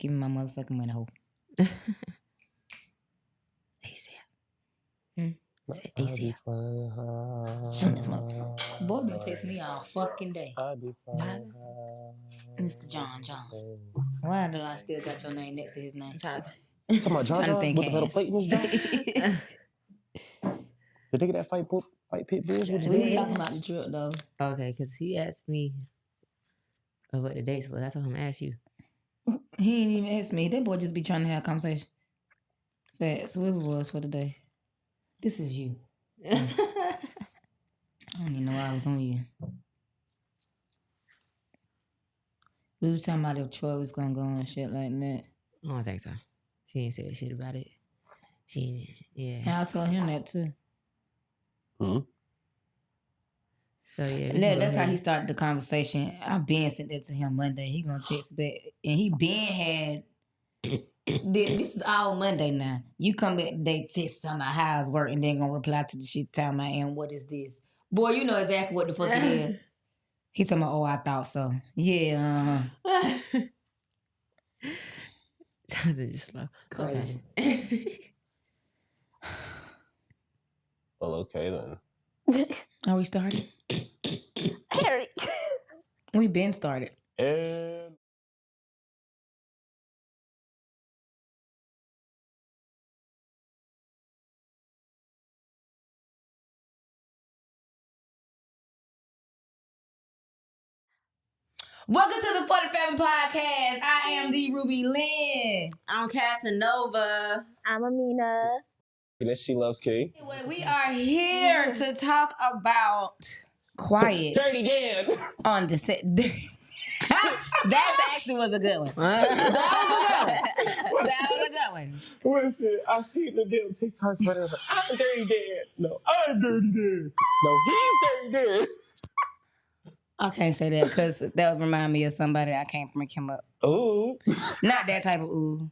give me my motherfucking money, hoe. ASAP. ASAP. Boy, been texting me all fucking day. Mr. John. Why did I still got your name next to his name? Talking about John with the metal plate in his jaw? The nigga that fight pit bulls with the We was talking about the drip, though. Okay, because he asked me what the dates was. I told him to ask you. He ain't even ask me. That boy just be trying to have a conversation. Facts. Whoever it was for the day. This is you. I don't even know why I was on you. We were talking about if Troy was gonna go and shit like that. I don't think so. She ain't said shit about it. Yeah. And I told him that too. Mm-hmm. So yeah, that's how he started the conversation. I been sent that to him Monday. He gonna text back, and he been had. This is all Monday now. You come back, they text talking about how it's working, then gonna reply to the shit talking about, and what is this? Boy, you know exactly what the fuck it is. He talking about, oh, I thought so. Yeah, Jonathan just slow. Crazy. Okay. Well, okay then. Are we started? Harry. We been started. And Welcome to the 47 Podcast. I am the Ruby Lynn. I'm Casanova. I'm Amina. and she loves King. Anyway, we are here to talk about Quiet Dirty Dan. on the set. That actually was a good one. That was a good one. Listen, I see the damn TikToks for them. I'm Dirty Dan. No, I'm Dirty Dan. No, he's Dirty Dan. I can't say that because that would remind me of somebody I can't bring him up. Ooh. Not that type of ooh.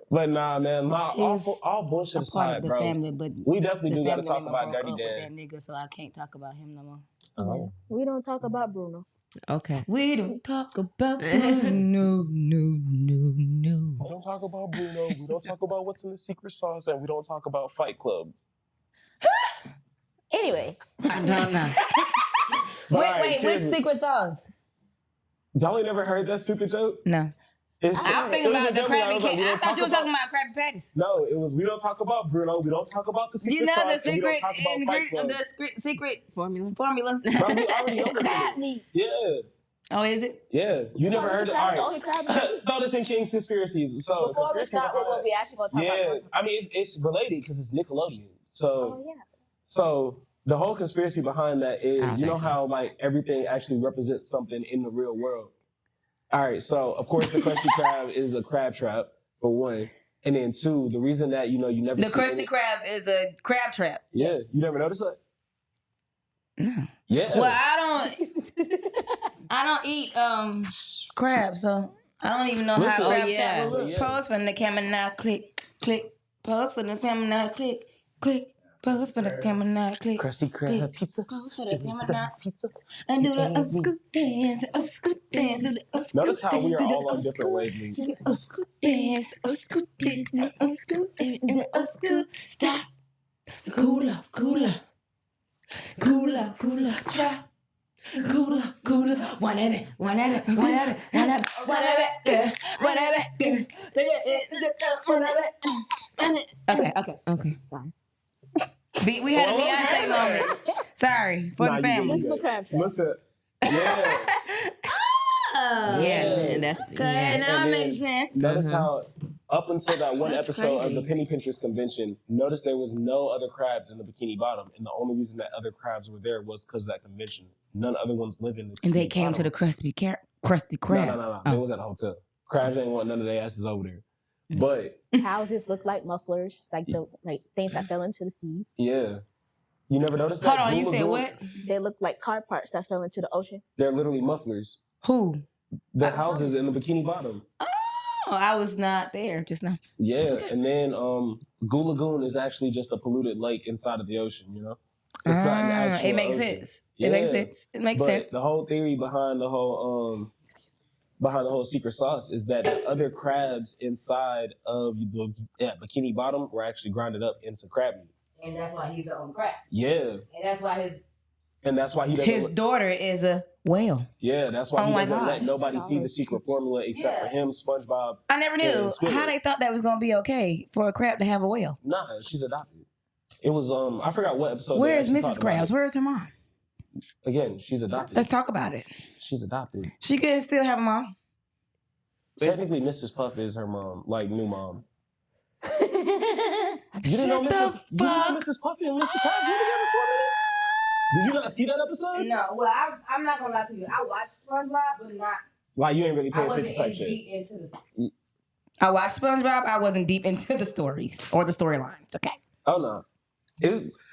But nah, man, all bullshit aside, the bro. Family, but we definitely the do gotta family talk about broke Dirty up Dan. with that nigga, so I can't talk about him no more. Oh. We don't talk about Bruno. Okay. We don't talk about no. We don't talk about Bruno. We don't talk about what's in the secret sauce, and we don't talk about Fight Club. Anyway. I don't know. Wait, which secret sauce? Y'all ain't never heard that stupid joke? No. I'm thinking about the Krabby Patties. I thought you were talking about Krabby Patties. No, it was we don't talk about Bruno. We don't talk about the secret sauce. The secret we don't talk about Fight Club. the secret formula. Bro, we already know Crab this. meat. Yeah. Oh, is it? Yeah. You never heard it? All right. Only crab meat. Throw this in King's Conspiracies. So, Before we start with what we actually going to talk about. I mean, it's related because it's Nickelodeon. So, Oh, yeah. So the whole conspiracy behind that is, I don't you know think so. how like everything actually represents something in the real world. All right, so of course the Krusty Krab is a crab trap for one, and then two, the reason that you never The see Krusty Krab is a crab trap. Yeah, Yes. you never noticed that? No. Yeah. Well, I don't eat crab, so I don't even know Listen, how a crab yeah. trap will look. Yeah. Pause for the camera now, click. Pause for the camera now, click. Pause for the camera now, click. Krusty Krab pizza. Pause for the camera now. Pizza. And do the scoop dance, scoop dance, do the scoop Notice how we are dance, all on different wavelengths. scoop dance, scoop dance, scoop dance, scoop. Stop. Cooler, try. Cooler, whatever. Okay. We had a Beyonce moment. Sorry for Nah, the you family. This is a crab trap. Listen. Yeah. Yeah, and that's Good, now it makes sense. Notice how up until that one That's episode crazy. of the Penny Pinchers convention, notice there was no other crabs in the Bikini Bottom, and the only reason that other crabs were there was because of that convention. None other ones live in the And they Bikini came to the Bottom. Krusty Krab. No. Oh. They was at a hotel. Crabs ain't want none of their asses over there. But Houses look like mufflers, like things that fell into the sea. yeah, you never noticed that. Hold on, you Blue said Lagoon, what? They look like car parts that fell into the ocean. They're literally mufflers. Who? The houses in the Bikini Bottom. Oh, I was not there just now. Yeah, and then Goo Lagoon is actually just a polluted lake inside of the ocean. It's not an actual It makes ocean. sense. It makes Yeah. sense. It makes But sense. the whole theory behind the whole behind the whole secret sauce is that the other crabs inside of the Bikini Bottom were actually grinded up into crab meat. And that's why he's on crab. Yeah, And that's why he doesn't. his daughter is a whale. Yeah, that's why Oh he my doesn't let gosh. nobody see the secret formula except for him, SpongeBob. I never Yeah, knew Squidward. how they thought that was gonna be okay for a crab to have a whale. Nah, she's adopted. It was I forgot what episode. Where they is actually Mrs. talked about Krabs? it. Where is her mom? Again, she's adopted. Let's talk about it. She's adopted. She could still have a mom. Technically, Mrs. Puff is her mom, like new mom. You didn't know Mrs. Puff and Mr. Krabs were together for a minute? Did you not see that episode? No, well, I'm not gonna lie to you. I watched SpongeBob, but not. Like, you ain't really I paying wasn't attention type shit. deep into the. I watched SpongeBob. I wasn't deep into the stories or the storylines. Okay. Oh, no.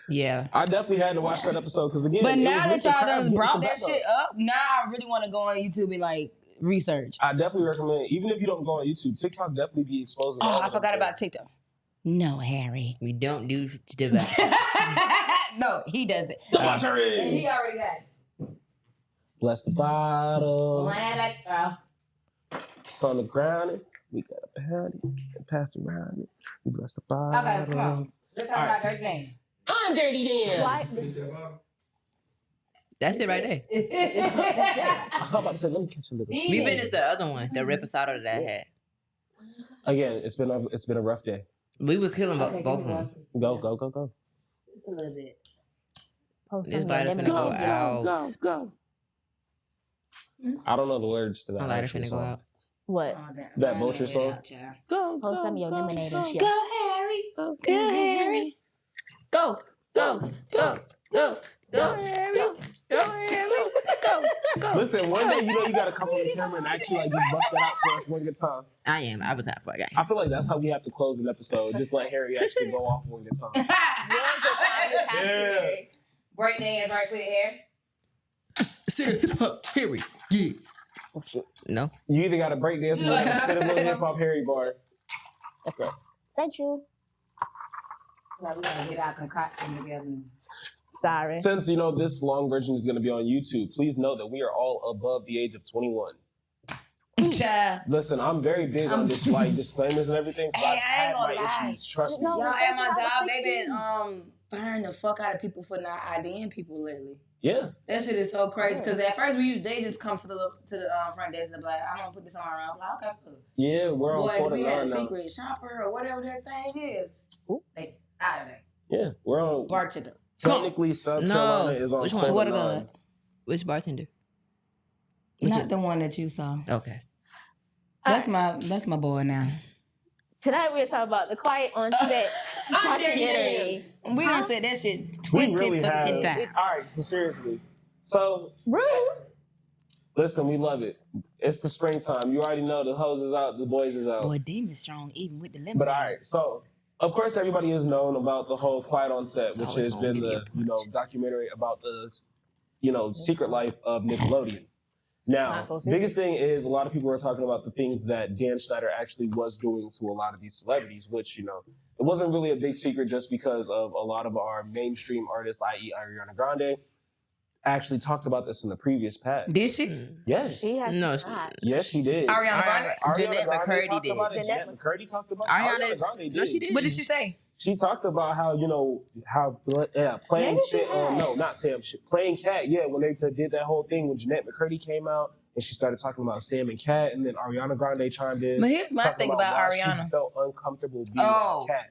Yeah. I definitely had to watch that episode because, again, But it now was that Mr. y'all Krabs done getting brought some that background. shit up, now I really want to go on YouTube and like research. I definitely recommend, even if you don't go on YouTube, TikTok definitely be exposing. Oh, all I of them forgot things. about TikTok. No, Harry. We don't do device. No, he does it. Watch her And in. he already got it. Bless the bottle. Back, It's on the ground. We got to pound it and pass around it. We bless the bottle. Okay, come on. Let's talk All about their game. I'm dirty then. Why? That's it right there. I'm about to say, let me catch a little. We finished the other one, the reposado that I had. Again, it's been a rough day. We was killing Okay, both of give me them. one. Go. Just a little bit. Post This some bite lemon finna go on it. out. Go. I don't know the words to that. My lighter actual finna go song. out. What? Oh, damn. That I Vulture ain't read it song? out, child. Go. Post some of your lemonade and shit. Go, Harry. Go, Harry. Go, go, go, go, go, Harry. Go, Harry. Go. Listen, one day you gotta come on the camera and actually like just bust that out for us one good time. I was out for a guy. I feel like that's how we have to close an episode. Just let Harry actually go off one good time. Yeah. Break dance right quick, Harry. Sit hip hop, Harry. Yeah. Oh, shit. No. You either gotta break dance or you gotta spit a little hip hop Harry bar. That's good. Thank you. So we gotta get our concoction together. Sorry. Since this long version is gonna be on YouTube, please know that we are all above the age of 21. Child. Listen, I'm very big on this like disclaimers and everything. 'Cause Hey, I've I had ain't my gonna lie. issues. Trust me. No. Y'all at my I was job, they 16. been firing the fuck out of people for not IDing people lately. Yeah. That shit is so crazy because at first they just come to the front desk and be like, I'm gonna put this on around. I'm like, okay, cool. Yeah, we're on Boy, quarter we had a nine now. secret shopper or whatever that thing is. Ooh. They just out of there. Yeah, we're on. Bartender. Technically, South No. Carolina is on Which one? quarter Swear to nine. God. Which bartender? What's Not it? the one that you saw. Okay. That's my boy now. Tonight we're talking about the Quiet on Set documentary. We done said that shit We 20 really have. fucking times. All right, so seriously. So, Rude. listen, we love it. It's the springtime. You already know the hose is out, the boys is out. Boy, Demon strong even with the lemon. But all right, so of course everybody has known about the whole Quiet on Set, It's which always has gonna been give you the a punch. documentary about the secret life of Nickelodeon. Now, Not so serious. biggest thing is a lot of people are talking about the things that Dan Schneider actually was doing to a lot of these celebrities, which it wasn't really a big secret just because of a lot of our mainstream artists, i.e. Ariana Grande, actually talked about this in the previous past. Did she? Yes. She has No, not. Yes, she did. Ariana Grande? Jeanette McCurdy talked did. about it. Jeanette Jeanette McCurdy talked about it. Ariana- Grande did. No, she did. What did she say? She talked about how playing Maybe she shit. has. No, not Sam. Playing Cat. Yeah, when they did that whole thing when Jeanette McCurdy came out and she started talking about Sam and Cat, and then Ariana Grande chimed in. But here's my talking thing about why Ariana. She felt uncomfortable being Oh. that Cat.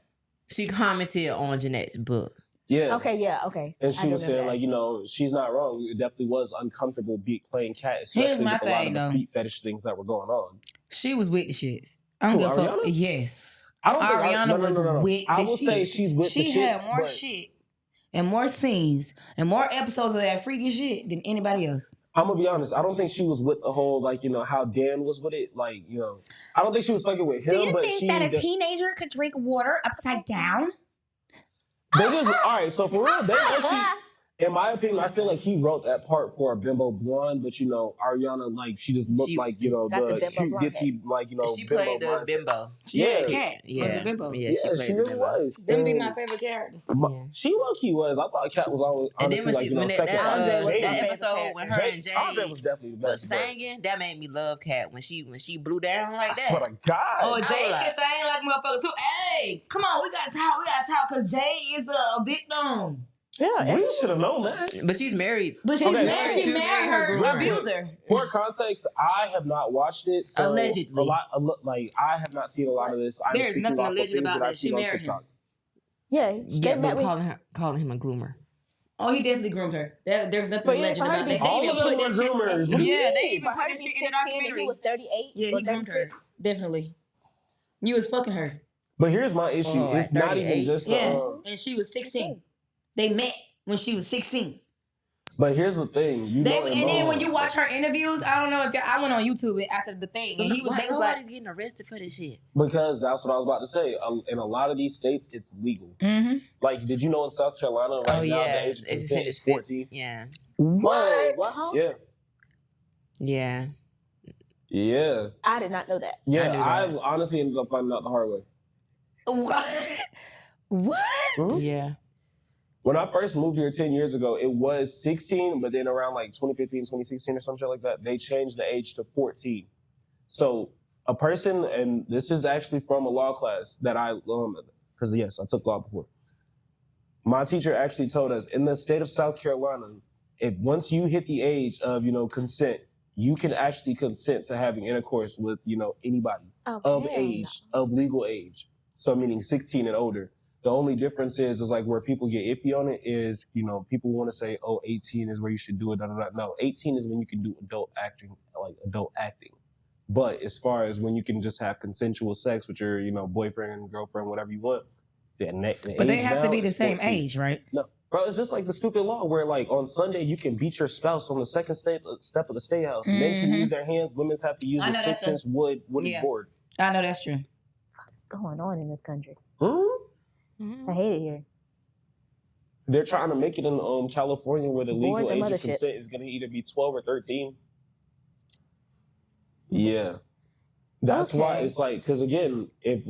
She commented on Jeanette's book. Yeah. Okay, yeah, okay. And I she do was know saying that. she's not wrong. It definitely was uncomfortable playing Cat, especially Here's my with a lot thing, of the though. feet fetish things that were going on. She was with the shits. I don't Who, give a fuck. Ariana? Yes. I don't think Ariana was with I the will say shit. she's with the She shits, had more but shit and more scenes and more episodes of that freaky shit than anybody else. I'm gonna be honest. I don't think she was with the whole how Dan was with it. I don't think she was fucking with him. Do you but think she that a teenager could drink water upside down? they just all right. So for real, they actually In my opinion, I feel like he wrote that part for a bimbo blonde, but Ariana, like she just looked She like got the the bimbo cute blonde ditzy, like She bimbo played the mindset. bimbo. Yeah, Yeah. Cat was Yeah, a bimbo. yeah, Yeah, she played she the really bimbo. was. Them be And my favorite characters. Yeah. She low key was. I thought Cat was always And then honestly when like that, second. Andre was my that favorite episode when her Jade, and Jade Andre was definitely the was best. but singing, that made me love Cat when she blew down like I swear that. to God. Oh, I Jay was like- can sing like motherfucker too. Hey, come on, we gotta talk, cause Jay is a victim. Yeah, We should have known that. But she's married. But she's Okay. married. She To married her groomer. abuser. For context, I have not watched it. So Allegedly. like I have not seen a lot of this. I'm There's speaking nothing off of alleged things about that I've that. She seen on married TikTok. yeah. Yeah, They but met with calling him a groomer. Oh, he definitely groomed her. There's nothing But yeah, alleged for her to about be that. All They of even them put were that shit- groomers. What do you Yeah, they mean? even for put her that to be shit in the 16 and documentary. he was 38. Yeah, or he groomed her. 36. Definitely. You was fucking her. But here's my issue. Oh, It's at not even 38? just Yeah, and she was 16. They met when she was 16. But here's the thing. And then when you watch her interviews, I don't know if I went on YouTube after the thing, and they was like, nobody's getting arrested for this shit. Because that's what I was about to say. In a lot of these states, it's legal. mm-hmm. Like, did you know in South Carolina right now the age of consent is 14? Yeah. What? Yeah. Yeah. Yeah. I did not know that. Yeah, knew I that. honestly ended up finding out the hard way. What? What? Hmm? Yeah. When I first moved here 10 years ago, it was 16, but then around like 2015, 2016 or something like that, they changed the age to 14. So a person, and this is actually from a law class that because yes, I took law before. My teacher actually told us in the state of South Carolina, if once you hit the age of, consent, you can actually consent to having intercourse with, anybody of age, of legal age. So meaning 16 and older. The only difference is like where people get iffy on it is, people want to say, 18 is where you should do it. No, 18 is when you can do adult acting. But as far as when you can just have consensual sex with your, boyfriend, girlfriend, whatever you want, But they have to be the same 14. age, right? No, bro, it's just like the stupid law where like on Sunday you can beat your spouse on the second step of the state house. Men can use their hands. Women have to use I a know that's 6-inch wooden Yeah. board. I know that's true. What's going on in this country? Hmm? I hate it here. They're trying to make it in California where the legal Board the age of mothership. consent is going to either be 12 or 13. Yeah. That's why Okay. it's like, because again, if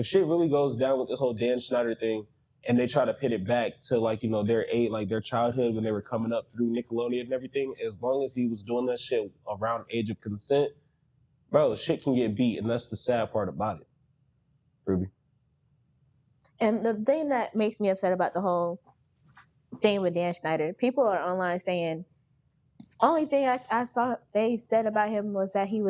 shit really goes down with this whole Dan Schneider thing, and they try to pit it back to like their age, like their childhood when they were coming up through Nickelodeon and everything, as long as he was doing that shit around age of consent, bro, shit can get beat, and that's the sad part about it. Ruby. And the thing that makes me upset about the whole thing with Dan Schneider, people are online saying, only thing I saw they said about him was that he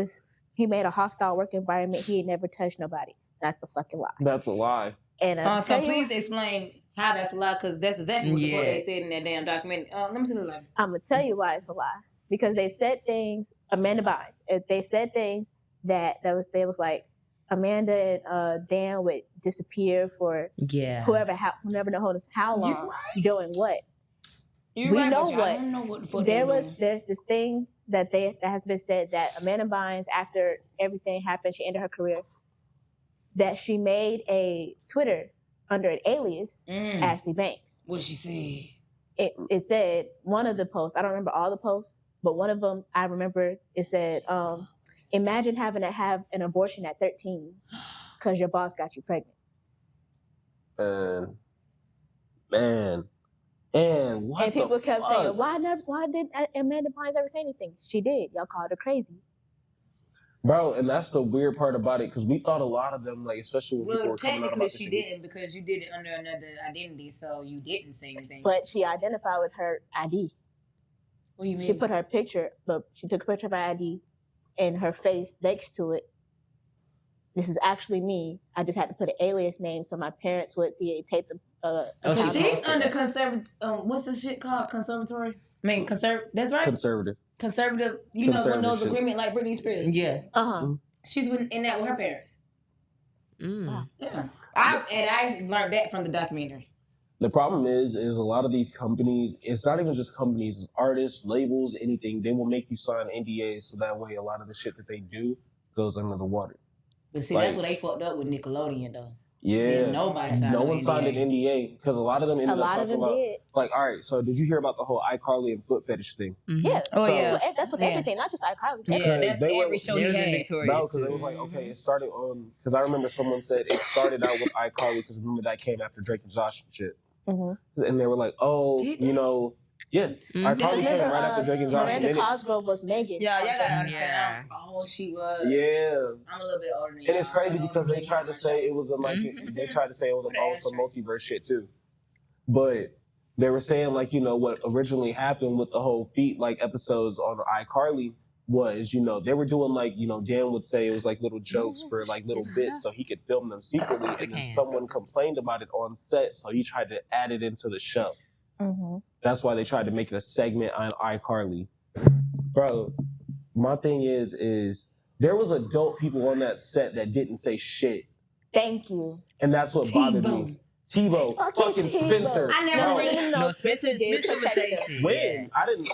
made a hostile work environment. He had never touched nobody. That's a fucking lie. That's a lie. And So please explain how that's a lie, because that's exactly what the fuck Yeah. they said in that damn document. Let me see the lie. I'm gonna tell you why it's a lie. Because they said things, Amanda Bynes, they said things that was like Amanda and Dan would disappear for Yeah. whoever knows how long, You right. doing what. You We right, know but what. I don't know what the fuck they doing. There's this thing that has been said that Amanda Bynes, after everything happened, she ended her career, that she made a Twitter under an alias, Ashley Banks. What she said. It said, one of the posts, I don't remember all the posts, but one of them I remember, it said, imagine having to have an abortion at 13 because your boss got you pregnant. Man. And what And people the kept fuck? saying, why did Amanda Bynes ever say anything? She did. Y'all called her crazy. Bro, and that's the weird part about it, because we thought a lot of them, like, especially when people Well, were coming out technically about this she shit. didn't, because you did it under another identity, so you didn't say anything. But she identified with her ID. What do you mean? She put her picture, but she took a picture of her ID and her face next to it. This is actually me. I just had to put an alias name so my parents would see it, take the. She's account. under conservative. What's this shit called? Conservatory. I mean, That's right. Conservative. Conservative. You know, one of those Conservatorship. agreement like Britney Spears. Yeah. She's in that with her parents. Mm. Yeah. I learned that from the documentary. The problem is a lot of these companies, it's not even just companies, it's artists, labels, anything. They will make you sign NDAs so that way a lot of the shit that they do goes under the water. But see, that's what they fucked up with Nickelodeon, though. Yeah. nobody signed No no one signed an NDA because a lot of them ended A up lot of talking them about did. like, all right, so did you hear about the whole iCarly and foot fetish thing? Yeah. Oh, So- yeah. That's what Yeah. everything, not just iCarly. Yeah, Because that's they were- every show They he was in had. Victoria's No, because too. it was like, okay, it started because I remember someone said it started out with iCarly because remember that came after Drake and Josh and shit. Mm-hmm. And they were like, oh, Did you they? know, yeah, iCarly came Remember, right after Drake and Josh. Miranda and then it- Cosgrove was Megan. Yeah, y'all gotta Yeah. understand. Oh, she was. yeah. I'm a little bit older than And it's y'all. crazy I because they don't tried to remember say it shows. was a like they tried to say it was What about an some asterisk. multiverse shit too, but they were saying like what originally happened with the whole feet like episodes on iCarly was they were doing like Dan would say it was like little jokes for like little bits so he could film them secretly, and then hands. someone complained about it on set, so he tried to add it into the show. Mm-hmm. That's why they tried to make it a segment on iCarly. Bro, my thing is there was adult people on that set that didn't say shit. Thank you. And that's what bothered Tebow. me. Tebow, fucking Tebow. Spencer. I never Bro, really- No, Spencer did would say protect shit. when? Yeah. I didn't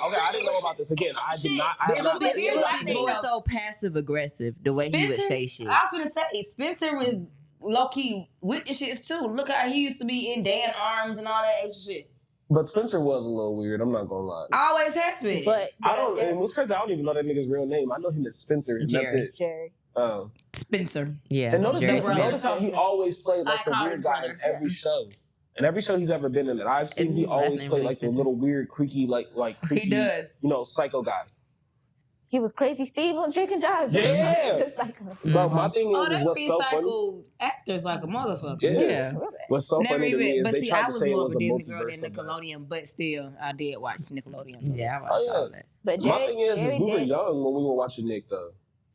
know about this. Again, I did not. I It have would not be, seen it it. would be more so passive aggressive the way he would Spencer? say shit. I was gonna say Spencer was low key with the shits too. Look how he used to be in Dan Arms and all that extra shit. But Spencer was a little weird. I'm not gonna lie. Always happy. But I don't. And what's crazy, I don't even know that nigga's real name. I know him as Spencer, and that's Jerry. it. Jerry. Spencer. Yeah. And notice, Jerry Smith. notice how he always played like the Icon's weird guy brother. in every show. In every show he's ever been in that I've seen, he His last always name played really like the Spencer. little weird, creaky, like creepy, He does. psycho guy. He was Crazy Steve on Drake and Josh. Yeah. Psycho. But my thing Oh, is that what's so funny. recycled actors like a motherfucker. Yeah. Yeah. What's so Never funny to me even, is but they see, tried I to was say it more was of a a Disney girl multiverse. than of that. Nickelodeon, but still, I did watch Nickelodeon. Yeah, I watched yeah. all that. But My Jerry, thing is Jerry we were did. young when we were watching Nick though,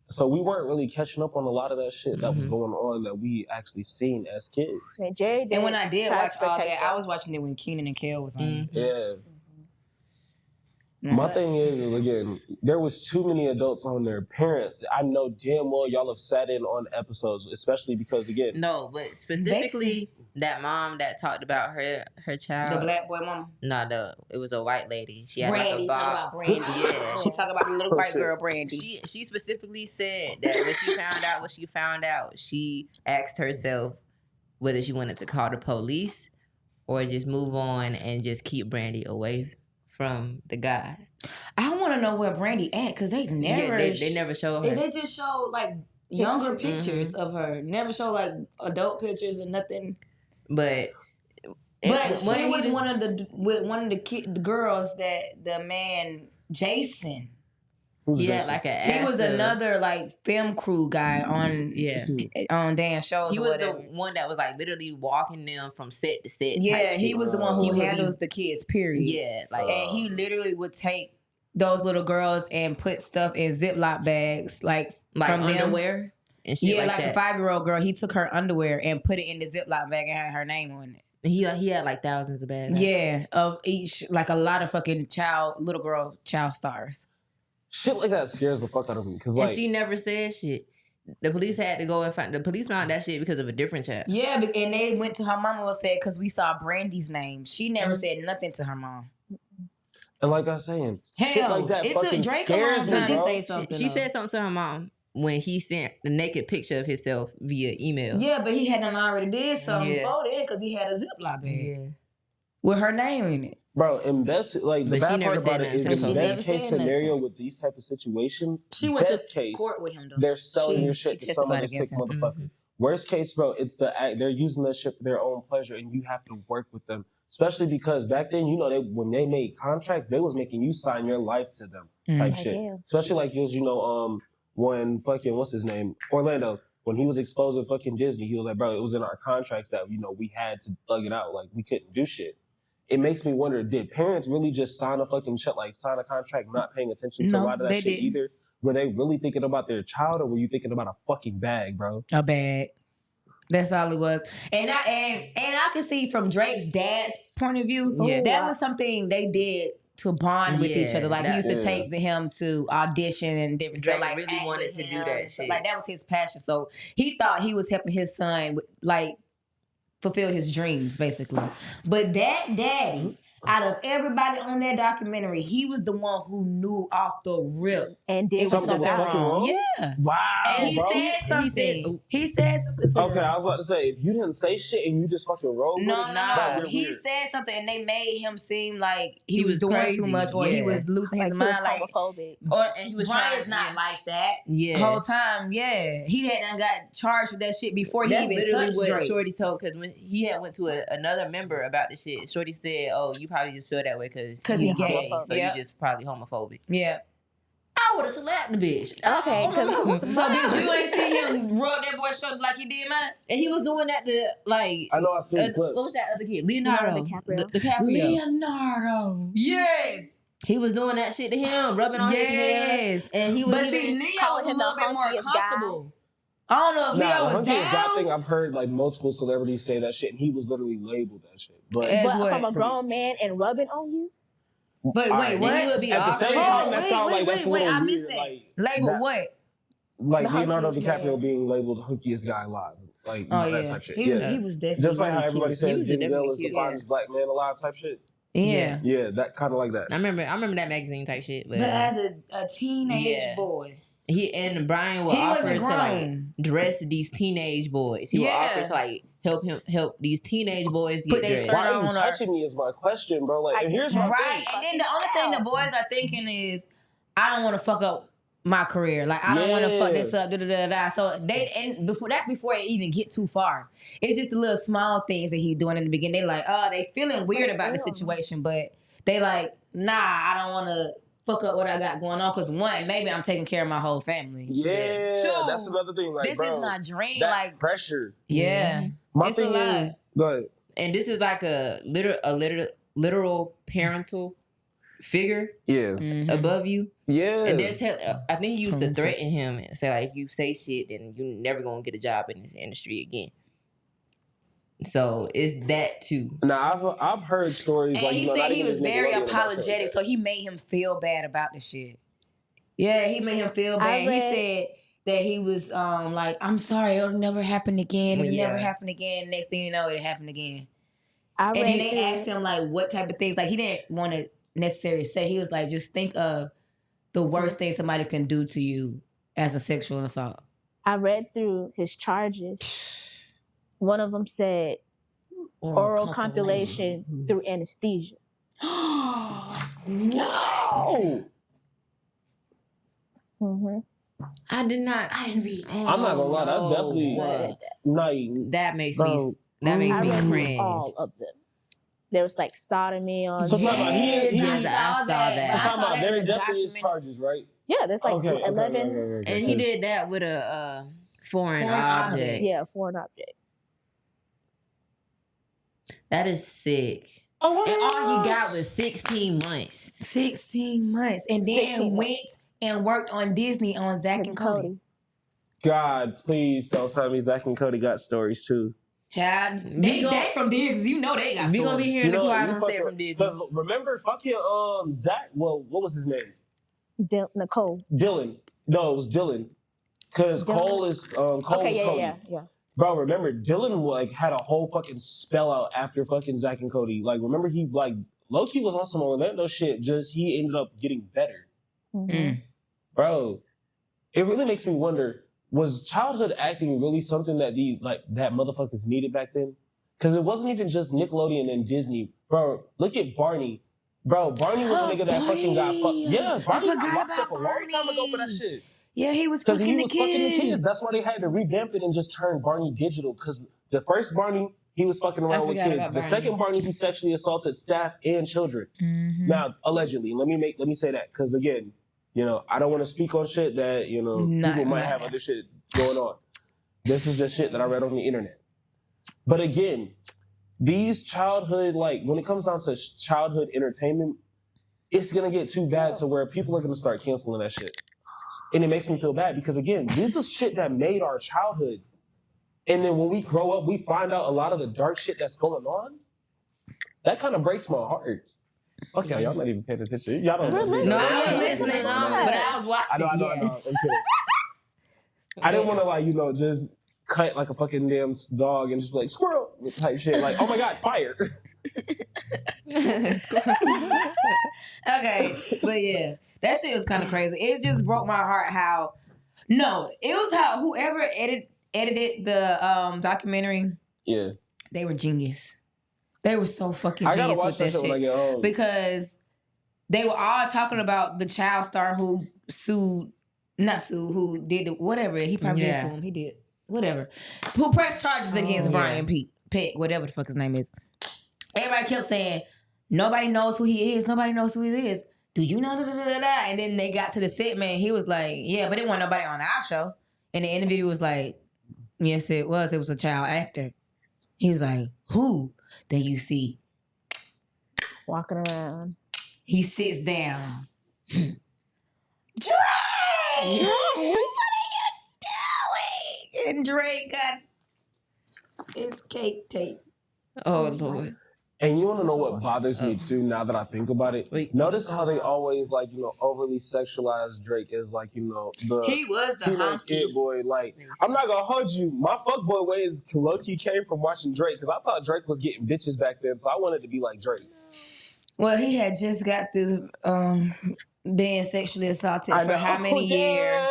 so we weren't really catching up on a lot of that shit that was Mhm. going on that we actually seen as kids. And Jerry did. And when I did try watch to all protect that, them. I was watching it when Keenan and Kel was on. Mm. Yeah. Mm. My thing is again, there was too many adults on their parents. I know damn well y'all have sat in on episodes, especially because again, No, but specifically that mom that talked about her child. The black boy mama. No, it was a white lady. She had Brandy. like a Talk bob. about Brandy. Yeah. She talk about the little Oh, white shit. girl Brandy. She specifically said that when she found out, she asked herself whether she wanted to call the police or just move on and just keep Brandy away from the guy. I want to know where Brandy at because they never. they never show her. They just show like younger Pictures. pictures of her. Never show like adult pictures and nothing. But But she when was he- one of the girls that the man Jason. who's he had Jason? like a He was acid. another like film crew guy on on Dan shows. He or was whatever. the one that was like literally walking them from set to set. Yeah, type he shit. was the one He who would be- handles the kids. Period. Yeah, like And he literally would take those little girls and put stuff in Ziploc bags, like from them. underwear and shit Yeah, like like that. the 5-year-old girl, he took her underwear and put it in the Ziploc bag and had her name on it. He had like thousands of bags. Yeah, of each, like a lot of fucking little girl child stars. Shit like that scares the fuck out of me because And like she never said shit. The police had to go and find. The police found that shit because of a different child. Yeah, and they went to her mama and said, because we saw Brandy's name. She never said nothing to her mom. and like I was saying, shit Hell, like that it took fucking Drake a scares long me, time to bro. say something. She though. said something to her mom when he sent the naked picture of himself via email. Yeah, but he hadn't already did something Yeah. before then because he had a Ziploc bag Yeah. with her name in it. Bro, in best like the But she bad never part said about it nothing is to in the the police. best Never case said scenario with these type of situations, She went best to case, court with him though. they're selling She- your shit she to some other testified sick against him. motherfucker. Worst case, bro, it's the act. They're using that shit for their own pleasure, and you have to work with them. Especially because back then, when they made contracts, they was making you sign your life to them type Mhm. shit. Yeah. Especially like when fucking what's his name, Orlando, when he was exposing fucking Disney, he was like, bro, it was in our contracts that we had to thug it out, like we couldn't do shit. It makes me wonder, did parents really just sign a fucking sign a contract, not paying attention to a No, lot of that they shit didn't. either? Were they really thinking about their child, or were you thinking about a fucking bag, bro? A bag. That's all it was. And I can see from Drake's dad's point of view, Yeah. that was something they did to bond with each Yeah, other. Like he used to Yeah. take him to audition and different Drake stuff. Like really act wanted with to do him that and stuff. shit. Like that was his passion. So he thought he was helping his son like fulfill his dreams, basically. But that daddy Out of everybody on that documentary, he was the one who knew off the rip And did it was Something something was something fucking wrong. wrong? Yeah. Wow, And he bro. said something. He said something to Okay, them. I was about to say, if you didn't say shit and you just fucking rolled with No, it, no, bro, no. we're He weird. said something and they made him seem like he was was doing crazy, too much or he yeah. was losing his Like he was mind. Like, homophobic. or And he was Brian's trying- not yeah. like that. Yeah. The whole time, yeah. He hadn't got charged with that shit before That's he even literally touched what Drake. Shorty told, because when he had went to another member about the shit, Shorty said, "Oh, you probably just feel that way because 'Cause he he gay, homophobic. so Yep. you just probably homophobic." Yeah. I would have slapped the bitch. Okay, because So bitch, you ain't see him rub that boy's shoulders like he did mine? And he was doing that to like. I know I seen the clips. What was that other kid? Leonardo DiCaprio. DiCaprio. Leonardo. Yes. He was doing that shit to him, rubbing on his hair, Yes. and he was But even see, Leo calling was a him little the bit more hunkiest guy. comfortable. I don't know if Nah, Leo the was hunkiest guy thing, down. I've heard like multiple celebrities say that shit, and he was literally labeled that shit. But As but what? from a grown man and rubbing on you. But All wait, right, what? then he would be at the same awkward. time, Oh, that wait, sounds wait, like that's a wait, little I weird. missed that. Like, Label that- what? like The Leonardo hunkiest DiCaprio man. being labeled the hunkiest guy alive, like Oh that yeah, type shit. he was Yeah, he was definitely just like how really everybody cute. says He was Denzel definitely is the cute, finest black man alive type shit. Yeah. Yeah, that kind of like that. I remember that magazine type shit, but But as a teenage Yeah. boy, he and Brian would he offer wasn't to like grown. dress these teenage boys. He Yeah. would offer to like help these teenage boys Put get their dressed. shirt Why are you on or- touching me is my question, bro. Like, I and here's can my tell. Right, thing. and then the only thing the boys are thinking is, I don't want to fuck up my career. Like I don't want to fuck Yeah. this up. Da, da, da, da. So that's before it even get too far. It's just the little small things that he's doing in the beginning. They like, oh, they feeling weird about the situation, but they like, nah, I don't want to fuck up what I got going on. Cause one, maybe I'm taking care of my whole family. Yeah, Two, that's another thing. Like, This bro, is my dream. that Like, pressure. yeah. My It's a thing lot. is, go ahead. And this is like a literal parental figure Yeah, Mhm. above you. yeah. And they're I think he used to Parental. threaten him and say like, if you say shit, then you never gonna get a job in this industry again. So it's that too. Now I've heard stories And like he not said he even was just very Nickelodeon about shit like apologetic, that. so he made him feel bad about the shit. Yeah, he made him feel bad. He read- said that he was like, I'm sorry, it'll never happen again. It'll Yeah. never happen again. Next thing you know, it happened again. I And read then they through- asked him like what type of things. Like he didn't want to necessarily say. He was like, just think of the worst thing somebody can do to you as a sexual assault. I read through his charges. One of them said oral compilation through anesthesia. No, Mm-hmm. I did not. I didn't read. I'm not gonna lie, that no. definitely- like That makes Bro, me. That makes I me read through cringe. all of them. There was like sodomy on. So talk about he Yes, I saw that. So I talking about there in the definitely is documentary. charges, right? Yeah, there's like Okay, 11. okay. And he did that with a foreign object. Yeah, foreign object. That is sick. Oh, And all he got was 16 months. 16 months, and then 16 went months. and worked on Disney on Zach and Cody. God, please don't tell me Zach and Cody got stories too. Child, We they from Disney. You know they got We gonna be hearing the quiet you on set fucking- from Disney. 'cause remember fucking Zach. Well, what was his name? Nicole. Dylan. No, it was Dylan. Because Dylan? Cole is Cole Okay, is Cody. yeah. Bro, remember Dylan like had a whole fucking spell out after fucking Zach and Cody. Like, remember he like Loki was on some Orlando shit. Just he ended up getting better, Mhm. bro. It really makes me wonder: was childhood acting really something that that motherfuckers needed back then? Because it wasn't even just Nickelodeon and Disney, bro. Look at Barney. Bro, Barney was a nigga that fucking got fucked. Barney! Yeah, Barney got forgot locked about up a long time ago for that Barney. shit. Yeah, he was Because fucking he the was kids. fucking the kids. That's why they had to revamp it and just turn Barney digital. Because the first Barney, he was fucking around with forgot kids. about The Barney. second Barney, he sexually assaulted staff and children. Mhm. Now, allegedly, let me say that because again, I don't want to speak on shit that Not- people might have other shit going on. This is just shit that I read on the internet. But again, these childhood when it comes down to childhood entertainment, it's gonna get too bad to where people are gonna start canceling that shit. And it makes me feel bad because again, this is shit that made our childhood. And then when we grow up, we find out a lot of the dark shit that's going on. That kind of breaks my heart. Fuck y'all not even paying attention. Y'all don't know. We're No, listening. I was Yeah. listening, Yeah. but I was I watching. know, I'm kidding. I didn't want to just cut like a fucking damn dog and just be like squirrel type shit. Like, oh my god, fire. Okay, but yeah, that shit was kind of crazy. It just broke my heart how. No, it was how whoever edited the documentary. Yeah. They were genius. They were so fucking I gotta genius watch with that that shit when I shit get home. because they were all talking about the child star who who did whatever. He probably did Yeah. sue him. He did whatever. Who pressed charges against yeah. Brian Peck, whatever the fuck his name is. Everybody kept saying nobody knows who he is. Nobody knows who he is. Do you know? Da, da, da, da, da? And then they got to the set, man. He was like, yeah, but it wasn't nobody on our show. And the interview was like, yes, it was. It was a child actor. He was like, who? Then you see, Walking around. he sits down. Drake! What are you doing? And Drake got his cake tape. Oh Lord. And you want to know what bothers me too? Now that I think about it, Wait. notice how they always overly sexualize Drake as the He was the teenage hunky. kid boy. Like, I'm not gonna hold you. My fuckboy ways low key came from watching Drake because I thought Drake was getting bitches back then, so I wanted to be like Drake. Well, he had just got through being sexually assaulted I for know. how many Yeah. years?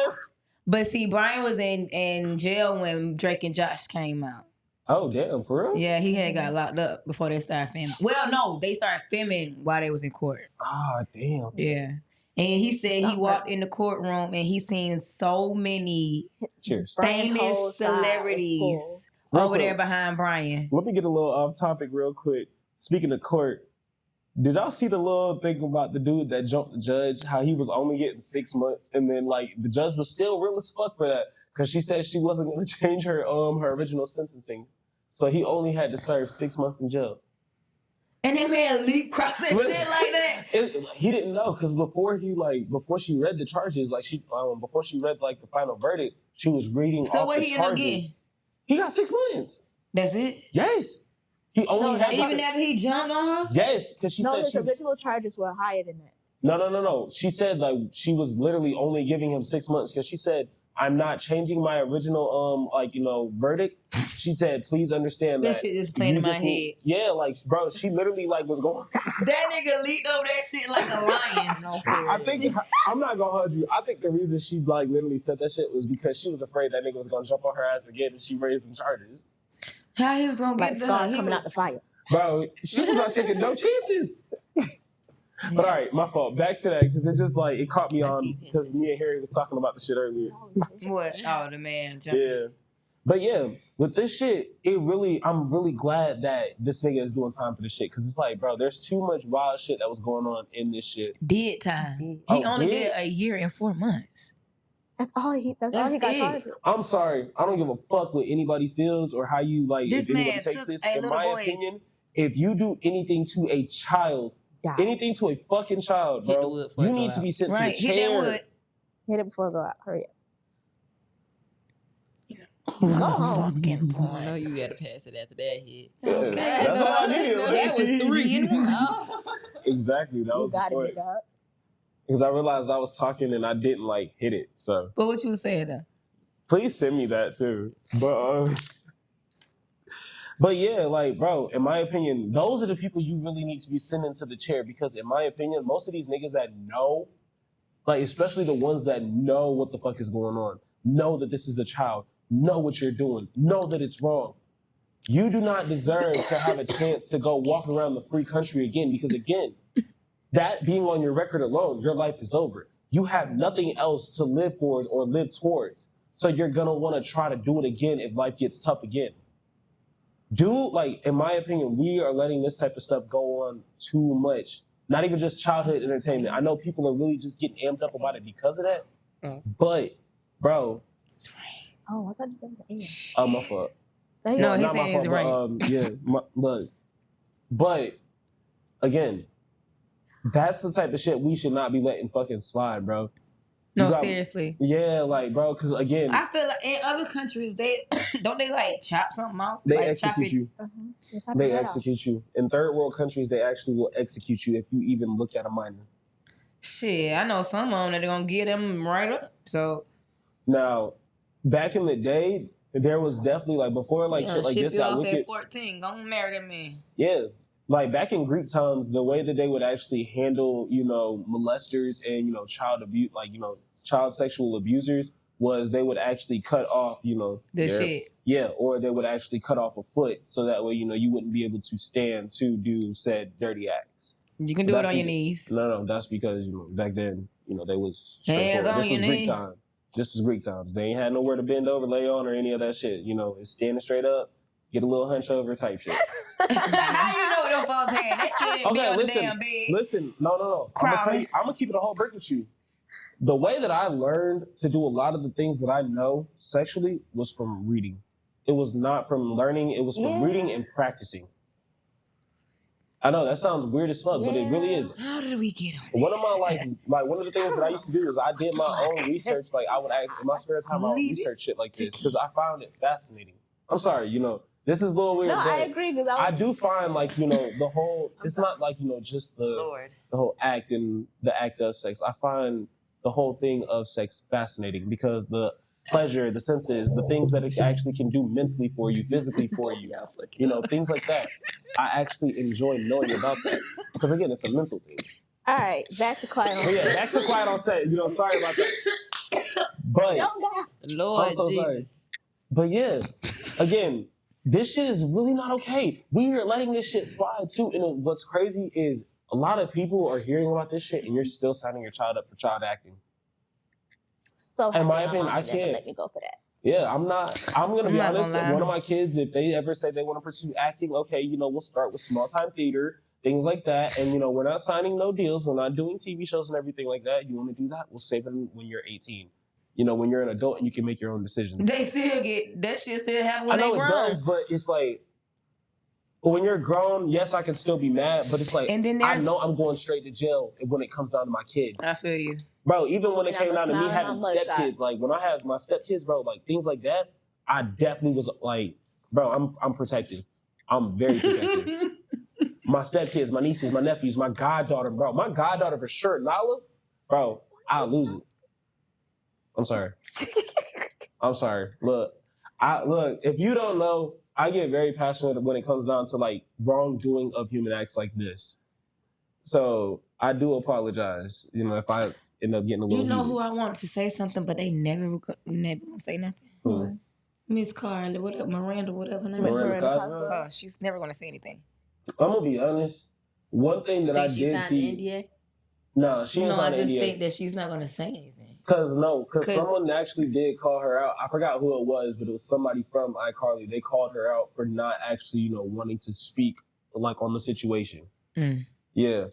But see, Brian was in jail when Drake and Josh came out. Oh damn, for real? Yeah, he had got locked up before they started filming. Well, no, they started filming while they was in court. Ah, damn. Yeah. And he said he walked in the courtroom and he seen so many Cheers. Brian's whole famous side was celebrities full. over Real there quick. behind Brian. Let me get a little off topic real quick. Speaking of court, did y'all see the little thing about the dude that jumped the judge? How he was only getting 6 months, and then the judge was still real as fuck for that because she said she wasn't going to change her original sentencing, so he only had to serve 6 months in jail. And that man leap across that Listen. shit like that. He didn't know because before she read the charges, before she read the final verdict, she was reading So off what the he end up charges. getting? He got 6 months. That's it? Yes, he only had Even after he jumped on her? yes, because she No, said his she. original charges were higher than that. No. She said she was literally only giving him 6 months because she said, I'm not changing my original verdict. She said, please understand That that. shit is playing you in my just need-" head. Yeah, bro, she literally was going. That nigga leaped over that shit like a lion. I think I'm not gonna hold you. I think the reason she literally said that shit was because she was afraid that nigga was gonna jump on her ass again and she raised them charges. How he was gonna Like get Scar done? He coming was- out the fire. Bro, she was not taking no chances. But all right, my fault. Back to that because it just it caught me on because me and Harry was talking about the shit earlier. What? Oh, the man jumping. Yeah. But yeah, with this shit, I'm really glad that this nigga is doing time for this shit. Cause it's bro, there's too much wild shit that was going on in this shit. Did time. He Oh, only did? did a year and 4 months. That's all he got That's charged it. with. I'm sorry. I don't give a fuck what anybody feels or how you This if anybody man takes took this. a In little my boy's- opinion, if you do anything to a child, Die. anything to a fucking child, Hit the bro, wood before you it go need to out. be sent Right. to the Hit chair. that wood. Hit it before it go out. Hurry up. Go home. Fucking I point. know you gotta pass it after that hit. Yeah, Okay. that's all I needed. That was 3 and 1. Exactly. That You was the got it, point. big dog. Because I realized I was talking and I didn't hit it. So But what you was saying though? please send me that too. But yeah, bro, in my opinion, those are the people you really need to be sending to the chair because in my opinion, most of these niggas that know, especially the ones that know what the fuck is going on, know that this is a child, know what you're doing, know that it's wrong. You do not deserve to have a chance to go walk around the free country again because again, that being on your record alone, your life is over. You have nothing else to live for or live towards. So you're gonna want to try to do it again if life gets tough again. In my opinion, we are letting this type of stuff go on too much. Not even just childhood entertainment. I know people are really just getting amped up about it because of that. But, bro, Oh, I thought you said it was an my fault. A. No, he Not said my it's fault, right. Look. But, again, that's the type of shit we should not be letting fucking slide, bro. You No, got- seriously. Yeah, bro, because again, I feel like in other countries they don't they chop something off? they chop execute it- you. They execute you. In third world countries, they actually will execute you if you even look at a minor. Shit, I know some of them that are gonna get them right up. So Now, back in the day, there was definitely before shit like ship this you got off wicked. at 14. Go marry that man. Yeah. like back in Greek times, the way that they would actually handle, molesters and child abuse, like child sexual abusers, was they would actually cut off, The their, shit. yeah, or they would actually cut off a foot so that way you wouldn't be able to stand to do said dirty acts. You can do That's it on your because- knees. No, that's because back then they was Hands straightforward. on This your was Greek knee. time. This was Greek times. They ain't had nowhere to bend over, lay on, or any of that shit. It's standing straight up, get a little hunch over type shit. How you know them folks had? That kid be Okay, on the listen, damn bed. listen. No. I'm gonna Crowley. keep it a whole brick with you. The way that I learned to do a lot of the things that I know sexually was from reading. It was not from learning. It was from Yeah. reading and practicing. I know that sounds weird as fuck, but it really is. How did we get on One of my like one of the things that I used to do is I did my own research. Like I would in my spare time, I would research shit like this because I found it fascinating. I'm sorry, this is a little weird. No, but I agree because I do find like the whole. It's not like just the Lord. whole act and the act of sex. I find the whole thing of sex fascinating because the pleasure, the senses, the things that it actually can do mentally for you, physically for you, things like that. I actually enjoy knowing about that because again, it's a mental thing. All right, back to Quiet on But yeah, Set. back to Quiet on Set. Sorry about that. But Lord I'm so Jesus. sorry. But yeah, again, this shit is really not okay. We are letting this shit slide too. And what's crazy is a lot of people are hearing about this shit, and you're still signing your child up for child acting. So In my happy opinion, mom I never can't. let me go for that. Yeah, I'm not. I'm gonna I'm be not honest. gonna lie. One of my kids, if they ever say they want to pursue acting, okay, we'll start with small time theater, things like that, and we're not signing no deals. We're not doing TV shows and everything like that. You want to do that? We'll save them when you're 18. When you're an adult and you can make your own decisions. They still get that shit. Still happen I when know they it grown. does, but it's like when you're grown, yes, I can still be mad, but it's like And then I there's- know I'm going straight to jail when it comes down to my kid. I feel you. Bro, even when it And came I'ma down to me smile having on my mugshot. stepkids, like when I had my stepkids, bro, like things like that, I definitely was like, bro, I'm protected. I'm very protected. My stepkids, my nieces, my nephews, my goddaughter, bro. My goddaughter for sure, Nala, bro, I'll lose it. I'm sorry. I'm sorry. Look, if you don't know, I get very passionate when it comes down to like wrongdoing of human acts like this. So I do apologize, if I end up getting a little You know heated. who I wanted to say something, but they never gonna say nothing. Who? Miss Carly, whatever, Miranda, whatever. Name. Miranda Cosgrove? Oh, she's never gonna say anything. I'm gonna be honest. One thing that I Think she did signed see. the NDA? No, she ain't No, I signed just NDA. think that she's not gonna say anything. Because 'Cause- someone actually did call her out. I forgot who it was, but it was somebody from iCarly. They called her out for not actually, wanting to speak like on the situation. Mm. Yeah.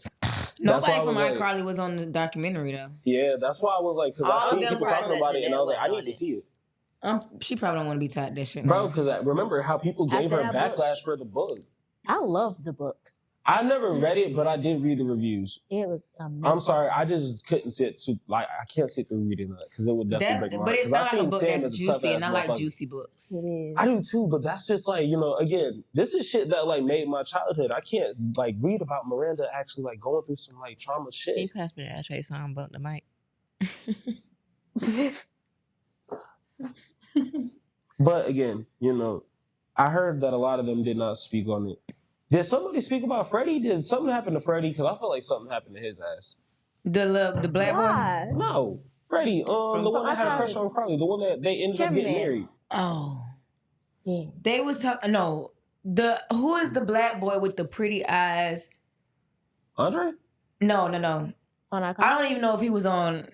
Nobody why I from was like- iCarly was on the documentary though. Yeah, that's why I was like, because All I seen them people probably talking about let it, and I was like, Janelle I went need on to it. see it. She probably don't want to be taught that shit. Bro, now. because remember how people gave After her that book. backlash for the book. I love the book. I never read it, but I did read the reviews. It was amazing. I'm sorry, I just couldn't sit to I can't sit through reading that because it would definitely break my But heart. it 'Cause I sounds like a seen book Sam that's as a tough juicy, and I ass like motherfucker. juicy books. It is. I do too, but that's just like, again, this is shit that like made my childhood. I can't like read about Miranda actually like going through some like trauma Can shit. you pass me the ashtray so I'm about the mic? But again, I heard that a lot of them did not speak on it. Did somebody speak about Freddie? Did something happen to Freddie? Because I feel like something happened to his ass. The black boy. Why? No, Freddie, the one that had a crush on Carly, the one that they ended up getting Cameraman. married. Oh, Yeah. they was talking. No, who is the black boy with the pretty eyes? Andre? No. On our I don't even know if he was on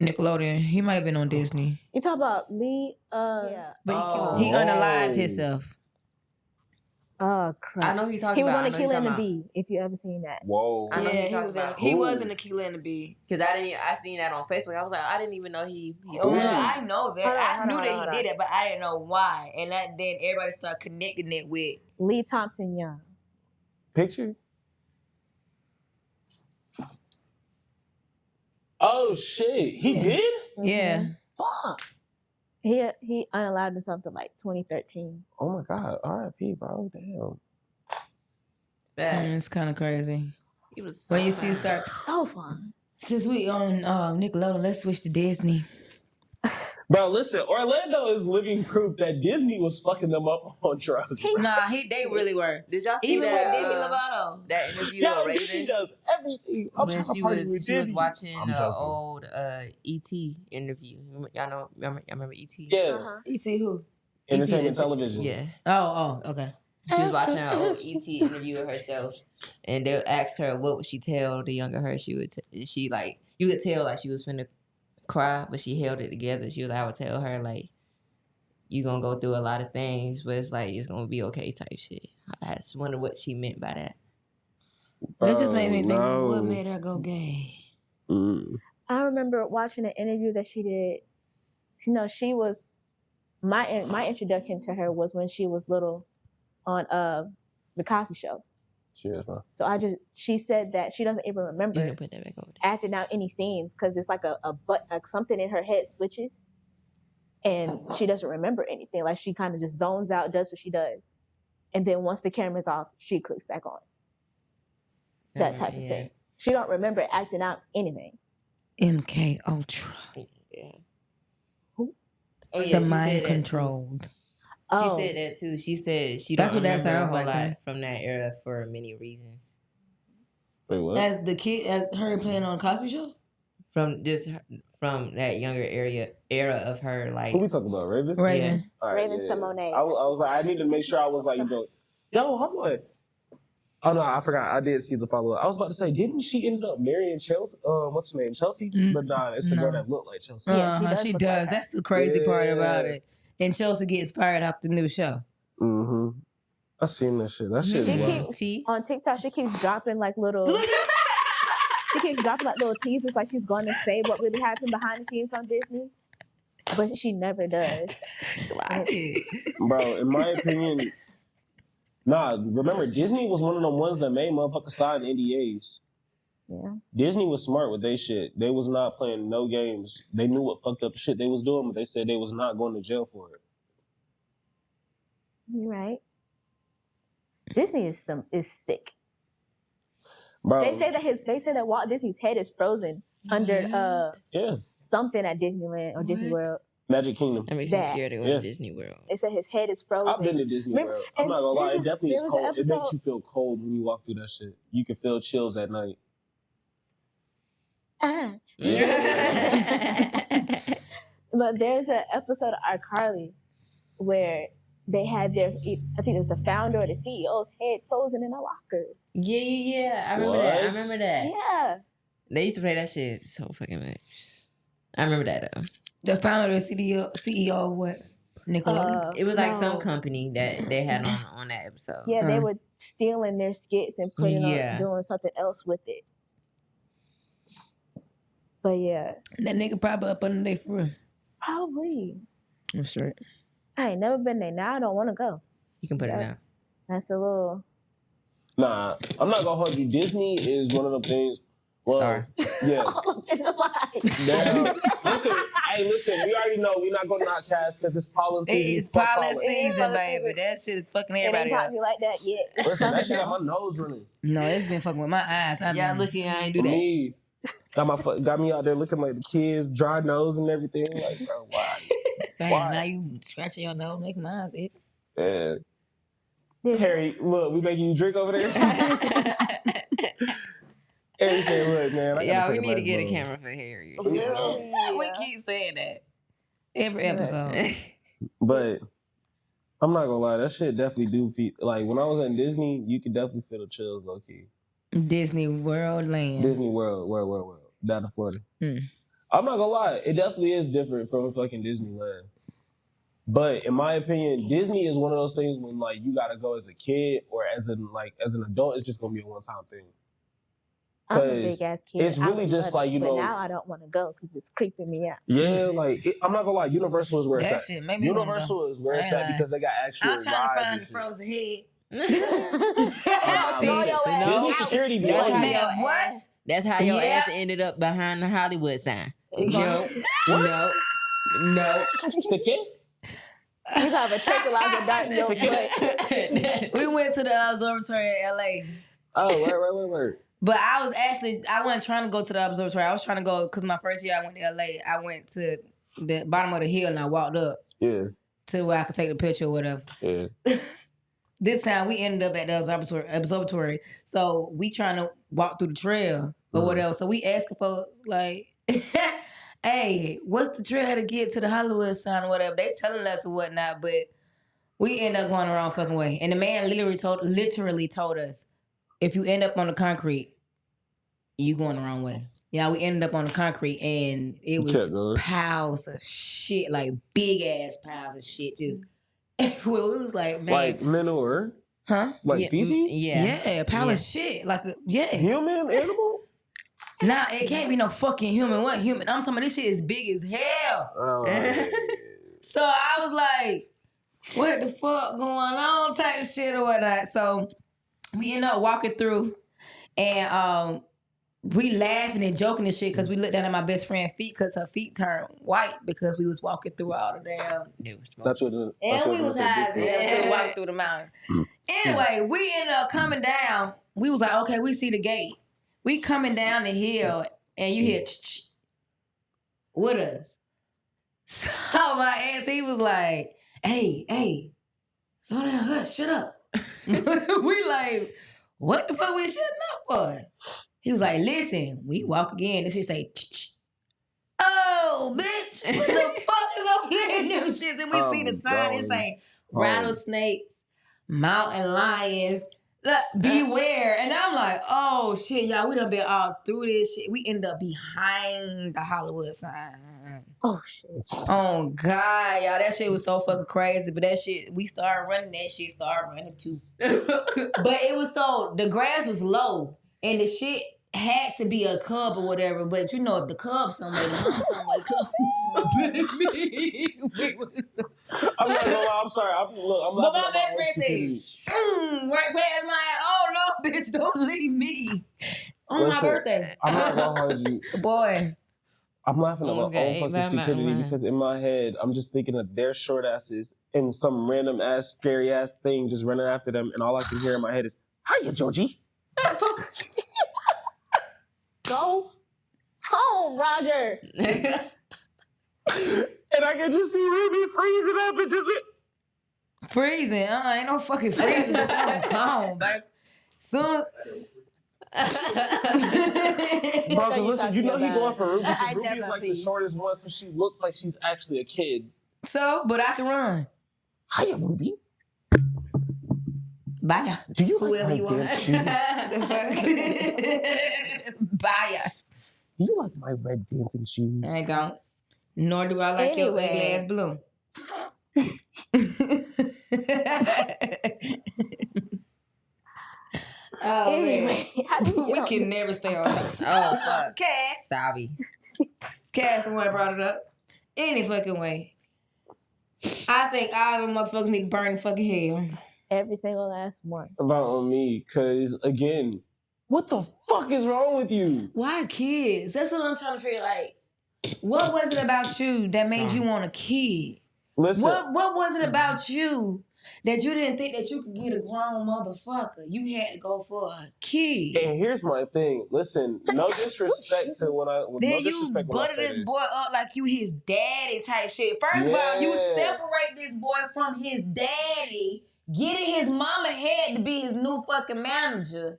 Nickelodeon. He might have been on Disney, You talk about Lee. Yeah. but Oh. he unalived Oh. himself. Oh crap. I know who you're talking He was about. on Aquila and the Bee. If you ever seen that. Whoa. I know who Yeah, you're he talking was in. about. He Ooh. was in Aquila and the Bee. Because I seen that on Facebook. I was like, I didn't even know he Oh, Ooh. no, I know that. Hold on, I hold knew on, that hold he on. did it, but I didn't know why. And then everybody started connecting it with. Lee Thompson Young. Picture? Oh shit, he did? Yeah. Fuck. He unalived himself to like 2013. Oh my god, R.I.P. bro, damn. bad. It's kind of crazy. He was When you see start So fun. since we on Nickelodeon, let's switch to Disney. Bro, listen, Orlando is living proof that Disney was fucking them up on drugs. Nah, they really were. Did y'all see Even with Demi that Lovato. that interview Yo, with Disney Raven? does everything. I'm When trying to she party was with she was Disney. watching I'm the joking. old ET interview. Y'all remember ET? Yeah, Uh-huh. E.T. who? entertainment ET, television. Yeah. Oh, okay. She was watching an old ET interview with herself, and they asked her what would she tell the younger her. She would she like you could tell like she was finna cry, but she held it together. She was like, I would tell her like you gonna go through a lot of things, but it's like it's gonna be okay type shit. I just wonder what she meant by that. That just made me think, no. what made her go gay? Mm. I remember watching an interview that she did. You know, she was my introduction to her was when she was little on the Cosby Show. Cheers, man. So she said that she doesn't even You remember can put that back over there. acting out any scenes because it's like like something in her head switches, and she doesn't remember anything. Like she kind of just zones out, does what she does, and then once the camera's off, she clicks back on. That type of thing. She don't remember acting out anything. MK Ultra. Yeah. Who? Oh, yeah, The she said mind that too. controlled. She Oh, said that too. She said she That's don't what that remember sounds a whole like to lot me. from that era for many reasons. Wait, what? As the kid, as her playing on Cosby Show? From that younger era of her, like Who we talking about, Raven? Raven. All Raven Simone. I was like, I need to make sure I was like, yo, hold on. Oh no, I forgot. I did see the follow up. I was about to say, didn't she end up marrying Chelsea? What's her name? Chelsea? But nah, it's the girl No. that looked like Chelsea. Yeah, she Uh-huh, does she look like does. her. That's the crazy part about Yeah. it. And Chelsea gets fired off the new show. Mm-hmm. I seen that shit. That shit She is wild. keeps T. on TikTok. She keeps dropping like little. She keeps dropping like little teasers, like she's going to say what really happened behind the scenes on Disney, but she never does. Bro, in my opinion, remember, Disney was one of the ones that made motherfuckers sign NDAs. Yeah, Disney was smart with their shit. They was not playing no games. They knew what fucked up shit they was doing, but they said they was not going to jail for it. you're right. Disney is sick. Bro, They say that Walt Disney's head is frozen under yeah, something at Disneyland or Disney What? World. Magic Kingdom. That makes me That. scared to go Yeah. to Disney World. They said his head is frozen. I've been to Disney Remember- World. I'm and not gonna lie, it there's definitely is there was an cold. It makes episode- you feel cold when you walk through that shit. You can feel chills at night. But there's an episode of iCarly where they had I think it was the founder or the CEO's head frozen in a locker. Yeah. I remember that. I What? remember that. Yeah. They used to play that shit so fucking much. I remember that though. The founder of CEO of what? Nickelodeon. It was like some no. company that they had on that episode. Yeah, they Uh. were stealing their skits and putting Yeah. on doing something else with it. But yeah, That nigga probably up under there for real. probably. I'm straight. I ain't never been there. Now I don't want to go. You can put it Yeah. down. That's a little. Nah, I'm not gonna hold you. Disney is one of them things. Well, Sorry. yeah. All up in the line. Now, listen. We already know we're not gonna knock cast because it's pollen season. It's Fuck pollen pollen. season, pollen baby. season. That shit is fucking It ain't everybody got up. me like that yet. Listen, that shit got my nose running. No, it's been fucking with my eyes. I Yeah, mean, looking, I ain't do that. Me, got me out there looking like the kids, dry nose and everything. Like, bro, why? Dang, Why? now you scratching your nose, making my eyes itch. Yeah. There's- Harry, look, we making you drink over there. Harry said, "Look, man, I Yeah, gotta we take need to get a break, bro." camera for Harry. or Yeah. something. We Yeah. keep saying that every episode. But I'm not gonna lie, that shit definitely do feel like when I was in Disney, you could definitely feel the chills, low key. Disney World Land. Disney World, down in Florida. Hmm. I'm not gonna lie, it definitely is different from fucking Disneyland. But in my opinion, Disney is one of those things when like you gotta go as a kid or as an adult, it's just gonna be a one-time thing. I'm a 'Cause big ass kid. it's I really would just love like, it, you but know- now I don't want to go because it's creeping me out. Yeah, like I'm not gonna lie, Universal is where That it's shit at. made me wanna go. Universal is where I it's ain't at lying. because they got actual I'm trying to rides find and the shit. frozen head. Throw your ass Disney out. security be That's on how you. your What? ass. That's how your Yeah. ass ended up behind the Hollywood sign. You No, no, no. Security? You have a tranquilizer dart in your foot. We went to the observatory in LA. Oh, word. But I wasn't trying to go to the observatory. I was trying to go because my first year I went to LA. I went to the bottom of the hill and I walked up Yeah, to where I could take the picture or whatever. yeah. This time we ended up at the observatory. So we trying to walk through the trail or whatever. So we asking folks like, hey, what's the trail to get to the Hollywood sign or whatever? They telling us or whatnot, but we end up going the wrong fucking way. And the man literally told us, if you end up on the concrete, you going the wrong way. Yeah, we ended up on the concrete and it kept was going. piles of shit, like big ass piles of shit. Just everywhere. It was like, man. Like manure, Huh? like Yeah, feces. Yeah, pile Yeah. of shit. Like, yes. Human, animal. Nah, it can't be no fucking human. What human? I'm talking about this shit is big as hell. Oh, yeah. So I was like, what the fuck going on type shit or whatnot. So we end up walking through and we laughing and joking and shit because we looked down at my best friend's feet because her feet turned white because we was walking through all the damn. That's what it- that's And what we it was is, a high as big hell thing. to walk through the mountain. Anyway, we ended up coming down. We was like, okay, we see the gate. We coming down the hill and you hear with us. So my ass, he was like, hey, slow down, hush, shut up. We like, what the fuck we shutting up for? He was like, listen, we walk again. This shit say, oh, bitch, what the fuck is over there in them shit? Then we see the sign, it say, rattlesnakes, mountain lions, look, beware. And I'm like, oh shit, y'all, we done been all through this shit. We end up behind the Hollywood sign. Oh shit. Oh God, y'all, that shit was so fucking crazy. But that shit, we started running, that shit started running too. But it was so, the grass was low and the shit had to be a cub or whatever. But you know, if the cub somewhere, the mom somewhere comes. I'm not gonna lie. I'm sorry. I'm But laughing my at best own friend stupidity. said, right past my ass. Oh no, bitch, don't leave me. On my Listen, birthday. I'm not gonna hold you. Boy. I'm laughing at my Okay, own by fucking my stupidity mind. because in my head, I'm just thinking of their short asses and some random ass, scary ass thing just running after them, and all I can hear in my head is, "Hiya, Georgie." Go home, Roger. And I can just see Ruby freezing up and just. Freezing. Ain't no fucking freezing. Just calm, baby. Soon. Bro, you listen, you know he talking going about? for Ruby. 'Cause I Ruby never is like the freeze. shortest one, so she looks like she's actually a kid. So, but I can run. Hiya, Ruby. Bye. Do you like Whoever my you want. dance shoes? Bye. Do you like my red dancing shoes? I don't. Nor do I like your ugly Anyway. ass blue. Oh, Anyway, how did man. we We get on can this? never stay on that. Oh fuck. Cass. Sorry. Cass the one brought it up. Any fucking way. I think all them motherfuckers need to burn the fucking hell. Every single last one. About on me, because again, what the fuck is wrong with you? Why kids? That's what I'm trying to figure. Like, what was it about you that made you want a kid? Listen, What was it about you that you didn't think that you could get a grown motherfucker? You had to go for a kid. and here's my thing. Listen, no disrespect to when I no Then you disrespect when I butter say this this. boy up like you his daddy type shit. First of all, you Yeah. separate this boy from his daddy. Getting his mama had to be his new fucking manager.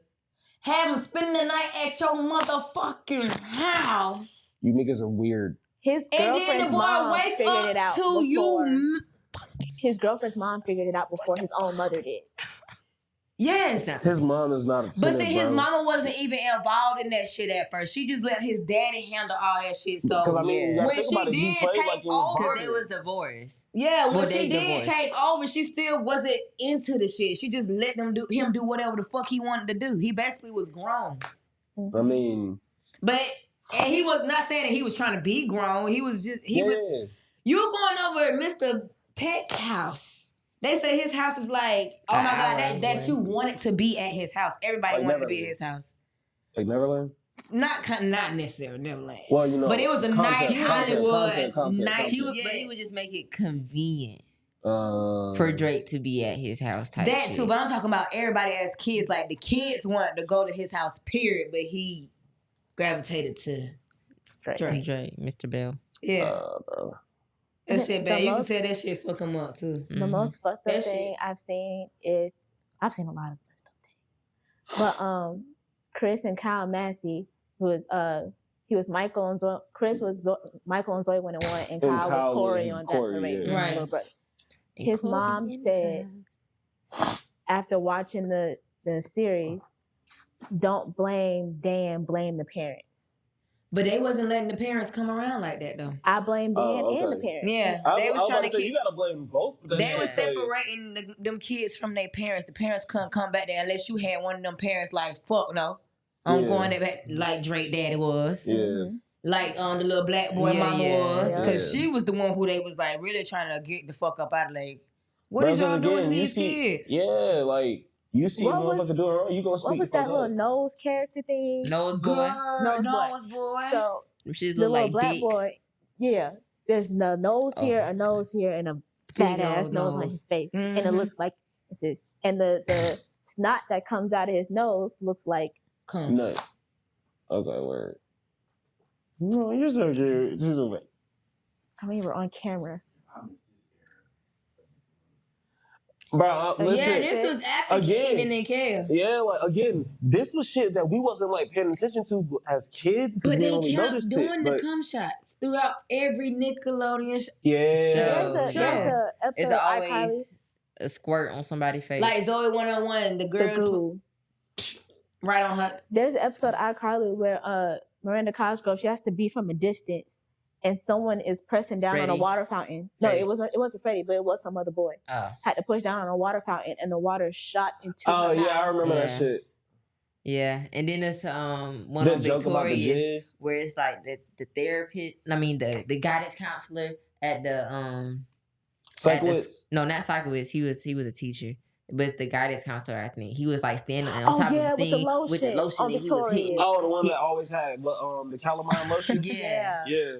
Have him spending the night at your motherfucking house. You niggas are weird. His And then the girlfriend's boy mom wake figured up it out to before. you. His girlfriend's mom figured it out before his own mother did. Yes. His mom is not a But tenant, see, his bro. mama wasn't even involved in that shit at first. She just let his daddy handle all that shit. So Because I mean, you yeah. gotta when think she about it, you did played take like you was over, Because born. they was divorced. yeah, when Well, she they did divorced. take over, she still wasn't into the shit. She just let him do whatever the fuck he wanted to do. He basically was grown. I mean, But and he was not saying that he was trying to be grown. He was just yeah. was you going over at Mr. Peck's house. They say his house is like, oh my God, that you wanted to be at his house. Everybody Like wanted to be Neverland. at his house. Like Neverland? Not necessarily Neverland. Well, you know. But it was a nice Hollywood, nice- But he would just make it convenient for for Drake to be at his house type that shit. too, but I'm talking about everybody as kids. Like the kids wanted to go to his house, period. But he gravitated to Drake. Drake, Mr. Bell. Yeah. Bro. That shit bad. The You can most- tell that shit fuck him up too. The most fucked up That thing shit- I've seen is I've seen a lot of messed up things, but Chris and Kyle Massey, who was he was Michael and Zoe. Chris was Michael and Zoe 1-1, and Kyle was Corey on Corey, Desiree, yeah. Right. little brother. His mom said after watching the series, don't blame Dan, blame the parents. But they wasn't letting the parents come around like that though. I blame Dan Oh, and the okay. parents. Yeah, I they was was trying about to say, keep. you gotta blame both. But that They shit was crazy. separating them kids from their parents. The parents couldn't come back there unless you had one of them parents like, fuck no. I'm Yeah. going there back like Drake daddy was. Yeah. Mhm. Like the little black boy Yeah, mama yeah, was. yeah. Cause Yeah. she was the one who they was like really trying to get the fuck up out of like, what Bro, is y'all 'cause doing to again, you these see- kids? Yeah, like you see a What was- motherfucker doing wrong, you gonna speak What was the that fuck little up. nose character thing? Nose boy. Girl, Nose boy. boy. So She's the look little like black dicks. boy, yeah. There's the nose here, Oh, a nose here, and a fat Big ass old nose on nose. his face, and it Mhm. looks like it's his. And the snot that comes out of his nose looks like Come. Nut. Okay, word. No, you're so cute. She's so bad. I mean, we're on camera. Bro, listen. Yeah, this was after Again. Kid and then Kale. Yeah, like again, this was shit that we wasn't like paying attention to as kids because But we they only kept noticed doing it. the But cum shots throughout every Nickelodeon show. yeah, There's a Sure. episode It's of iCarly, always a squirt on somebody's face. Like Zoe 101, the the girls goo. right on her. There's an episode of iCarly where Miranda Cosgrove, she has to be from a distance, and someone is pressing down on a Freddie. water fountain. No, Freddie. it wasn't Freddie, but it was some other boy. Oh. Had to push down on a water fountain, and the water shot into. Oh her yeah, I mouth. remember that Yeah. shit. Yeah, and then there's one The on joke about the Victoria's jizz. where it's like the therapist. I mean the guidance counselor at the Cyclist. no, not Cyclist. He was a teacher, but it's the guidance counselor. I think he was like standing on Oh, top yeah, of the with the thing with the lotion lotion, on and he was hitting. Victoria's. Oh, the one He- that always had the calamine lotion. Yeah. Yeah.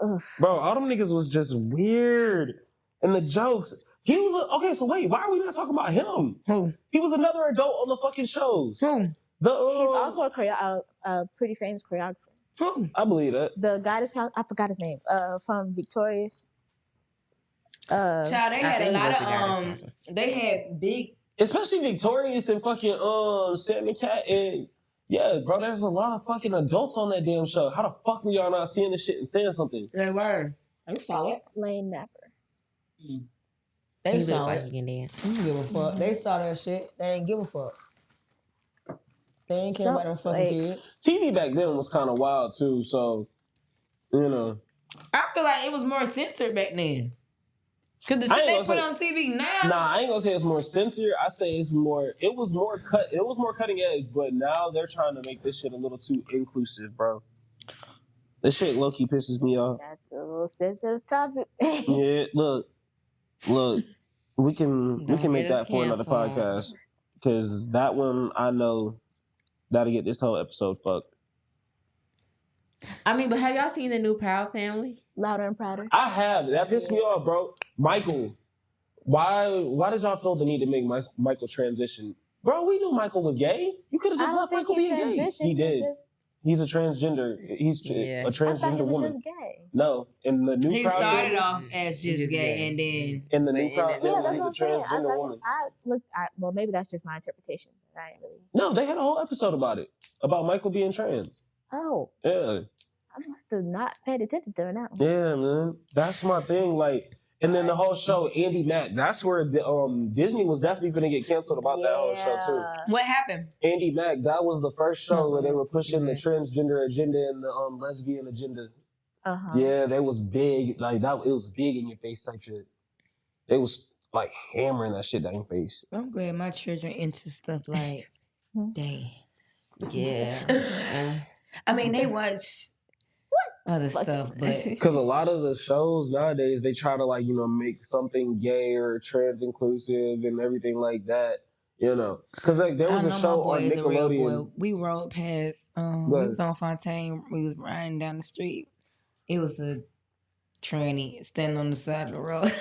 Ugh. Bro, all them niggas was just weird. And the jokes. He was okay, so wait, why are we not talking about him? Who? He was another adult on the fucking shows. Who? The He's also a pretty famous choreographer. Who? I believe that. The guidance counselor, I forgot his name. From Victorious. Child, they I had a think he lot was the of guidance counselor. they had big Especially Victorious and fucking Sam and Cat and yeah, bro, there's a lot of fucking adults on that damn show. How the fuck were y'all not seeing this shit and saying something? they were. They saw it. Lane Napper. They He looks saw like it. he can dance. They didn't give a fuck. They saw that shit. They ain't give a fuck. They ain't care about them fucking Like- kids. TV back then was kind of wild too, so you know. I feel like it was more censored back then. Cause the I shit ain't they gonna put say- on TV now. Nah, I ain't gonna say it's more censored. I say it was more cutting edge, but now they're trying to make this shit a little too inclusive, bro. This shit low key pisses me off. That's a little sensitive topic. Yeah, look, we can Don't make get us that for another canceled. podcast because that one I know that'll get this whole episode fucked. I mean, but have y'all seen the new Proud Family? Louder and prouder. I have that pissed me off, bro. Michael, why did y'all feel the need to make Michael transition? Bro, we knew Michael was gay. You could have I just don't left think Michael he being gay. transitioned. He did. He's a transgender. He's Yeah. a I thought he transgender was woman. just gay. No, in the new He Proud started Family, off as He's just just gay, gay. and then in the But new in Proud the- Yeah, Family, that's he's what a I'm saying. transgender woman. Well, maybe that's just my interpretation. I ain't really. No, they had a whole episode about it, about Michael being trans. Oh, Yeah, I must have not paid attention to it now. yeah, man. That's my thing. Like, and then the whole show, Andy Mack. That's where Disney was definitely gonna get canceled about that whole show too. what happened? Andy Mack, that was the first show where they were pushing the Mhm. transgender agenda and the lesbian agenda. Uh-huh. Yeah, they was big, like that. It was big in your face type shit. They was like hammering that shit down your face. I'm glad my children into stuff like dance. Yeah. I mean, they watch other stuff, but Because a lot of the shows nowadays, they try to like make something gay or trans inclusive and everything like that. Because like there I was know a my show boy on is a real boy. Nickelodeon. We rode past. Go We ahead. was on Fontaine. We was riding down the street. It was a tranny standing on the side of the road.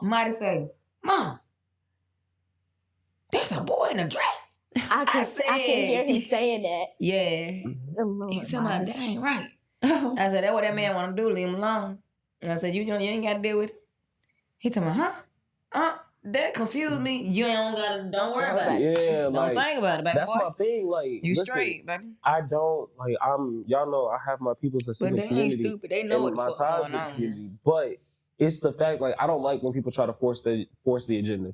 Might have said, "Mom, there's a boy in a dress." I can hear him saying that. Yeah. Oh, Lord, He talking about Mom. that ain't right. I said, that's what that man want to do. Leave him alone. And I said, you ain't got to deal with it. He told me, huh? That confused me. You don't worry about it. Yeah, Don't like think about it, baby that's boy. my thing. Like, You listen, straight, baby. I don't like. Y'all know I have my peoples that see But the they ain't community. stupid. They know and what my the fuck ties going with the on. community. But it's the fact, like, I don't like when people try to force the agenda.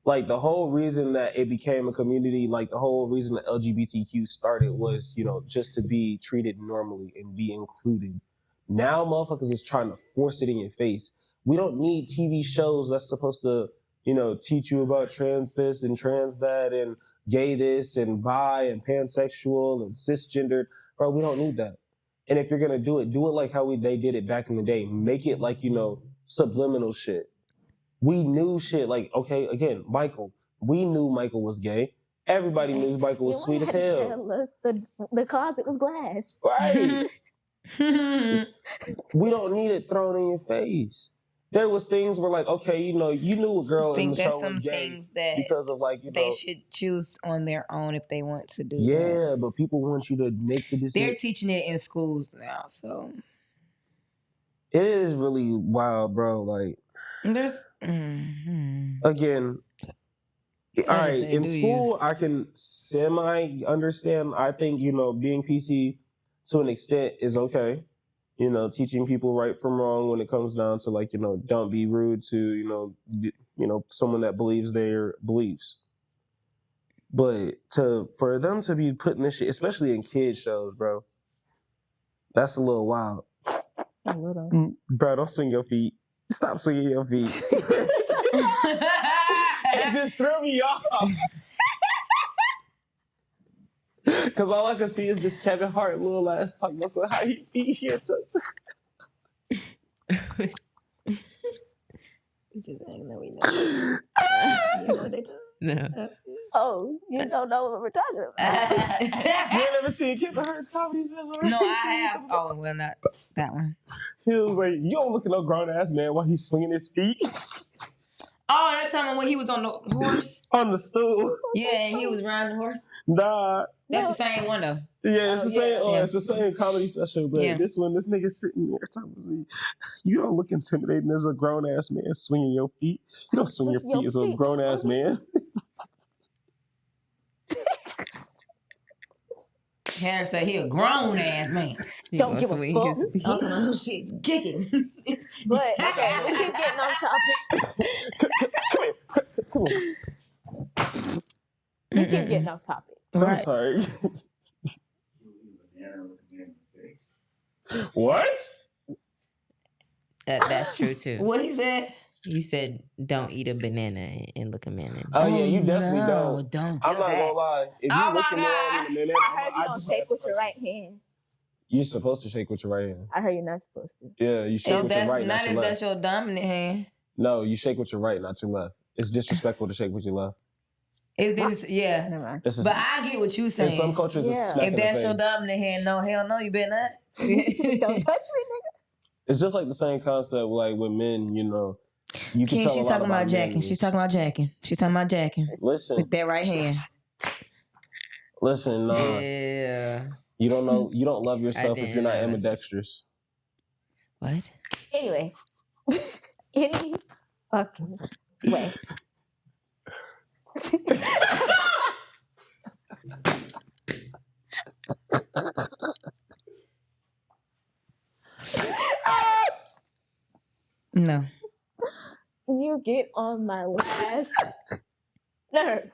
Like, the whole reason that it became a community, like the whole reason that LGBTQ started was, just to be treated normally and be included. Now motherfuckers is trying to force it in your face. We don't need TV shows that's supposed to, teach you about trans this and trans that and gay this and bi and pansexual and cisgendered. Bro, we don't need that. And if you're gonna do it like how they did it back in the day. Make it like, subliminal shit. We knew shit like, okay, again, Michael. We knew Michael was gay. Everybody knew Michael was sweet as hell. Tell us the closet was glass. Right. We don't need it thrown in your face. There was things where like, okay, you knew a girl in the show was gay things that because of like, they should choose on their own if they want to do that. Yeah, but people want you to make the decision. They're teaching it in schools now, so it is really wild, bro. Like, there's again, all right, in school, I can semi understand. I think, being PC to an extent is okay. Teaching people right from wrong when it comes down to like, don't be rude to, someone that believes their beliefs. But for them to be putting this shit, especially in kids shows, bro, that's a little wild. A little. Bro, don't swing your feet. Stop swinging your feet. It just threw me off. Because all I can see is just Kevin Hart, little ass, talking about how he be here to. just acting that we know. You know what they do? No. Oh, you don't know what we're talking about. You ain't never seen Kevin Hart's comedy special? No, I have. Oh, well, not that one. He was like, you don't look at no grown ass man while he's swinging his feet Oh, that time when he was on the horse. on the stool. Yeah, and he was riding the horse. Nah. That's the same one though. Yeah, it's the same. yeah. It's the same comedy special, but Yeah. this one, this nigga sitting there talking to me. You don't look intimidating as a grown ass man swinging your feet. You don't swing your feet as a grown ass man. Harris said he a grown ass man. Don't give a fuck. Oh, shit, kicking. But okay, we keep getting on topic. Come on. We keep getting off topic. I'm sorry. What? That's true too. What he said? You said don't eat a banana and look a man in. Oh yeah, you definitely no, don't. Don't do I'm not that. gonna lie. If you Oh my look at me God. in a minute, I heard you don't shake with your right hand. You're supposed to shake with your right hand. I heard you're not supposed to. Yeah, you shake If with your that's right, not not if your that's left. your dominant hand. No, you shake with your right, not your left. It's disrespectful to shake with your left. Is this yeah? Never mind. This is, But I get what you in saying. some cultures, it's Yeah. a smack If in the that's your face. dominant hand, no, hell no, you better not. Don't touch me, nigga. It's just like the same concept, like with men, you can Ken, tell a she's lot talking about men jacking. is- She's talking about jacking. She's talking about jacking Listen, with that right hand. listen, Yeah. you don't know, you don't love yourself if you're not didn't know. ambidextrous. What? Anyway. Any fucking way. No. You get on my last nerve.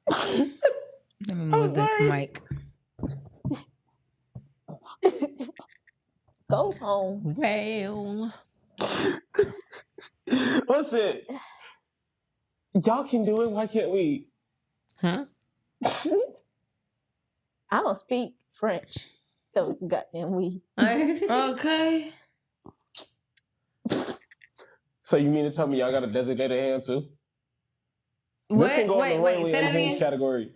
Let me move the mic. Go home. Well. Listen, y'all can do it. Why can't we? Huh? I don't speak French. So goddamn we. Okay. So you mean to tell me y'all got a designated hand too? This can What? go in the Wait. runway Say and that hinge again. category.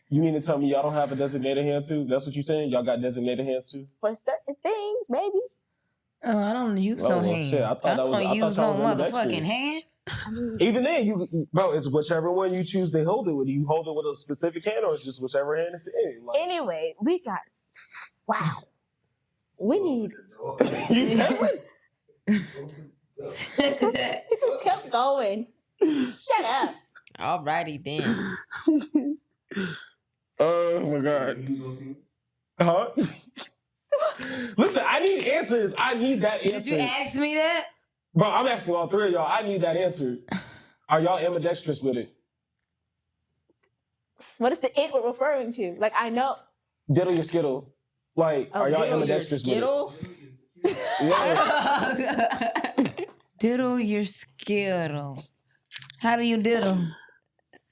You mean to tell me y'all don't have a designated hand too? That's what you saying? Y'all got designated hands too? For certain things, maybe. Oh, I don't use Oh, no well, hand. shit, I thought that was- I don't thought use y'all no was ambidextrous. motherfucking hand. I mean, Even then, bro, it's whichever one you choose to hold it with. You hold it with a specific hand, or it's just whichever hand it's in. Like, anyway, we got wow. We need. you said what? It just kept going. Shut up. Alrighty then. Oh my god. Huh? Listen, I need answers. I need that answer. Did you ask me that? Bro, I'm asking all three of y'all. I need that answer. Are y'all ambidextrous with it? What is the it we're referring to? Like, I know. Diddle your skittle. Like, are y'all Diddle your ambidextrous with it? skittle? Yeah. Diddle your skittle. How do you diddle?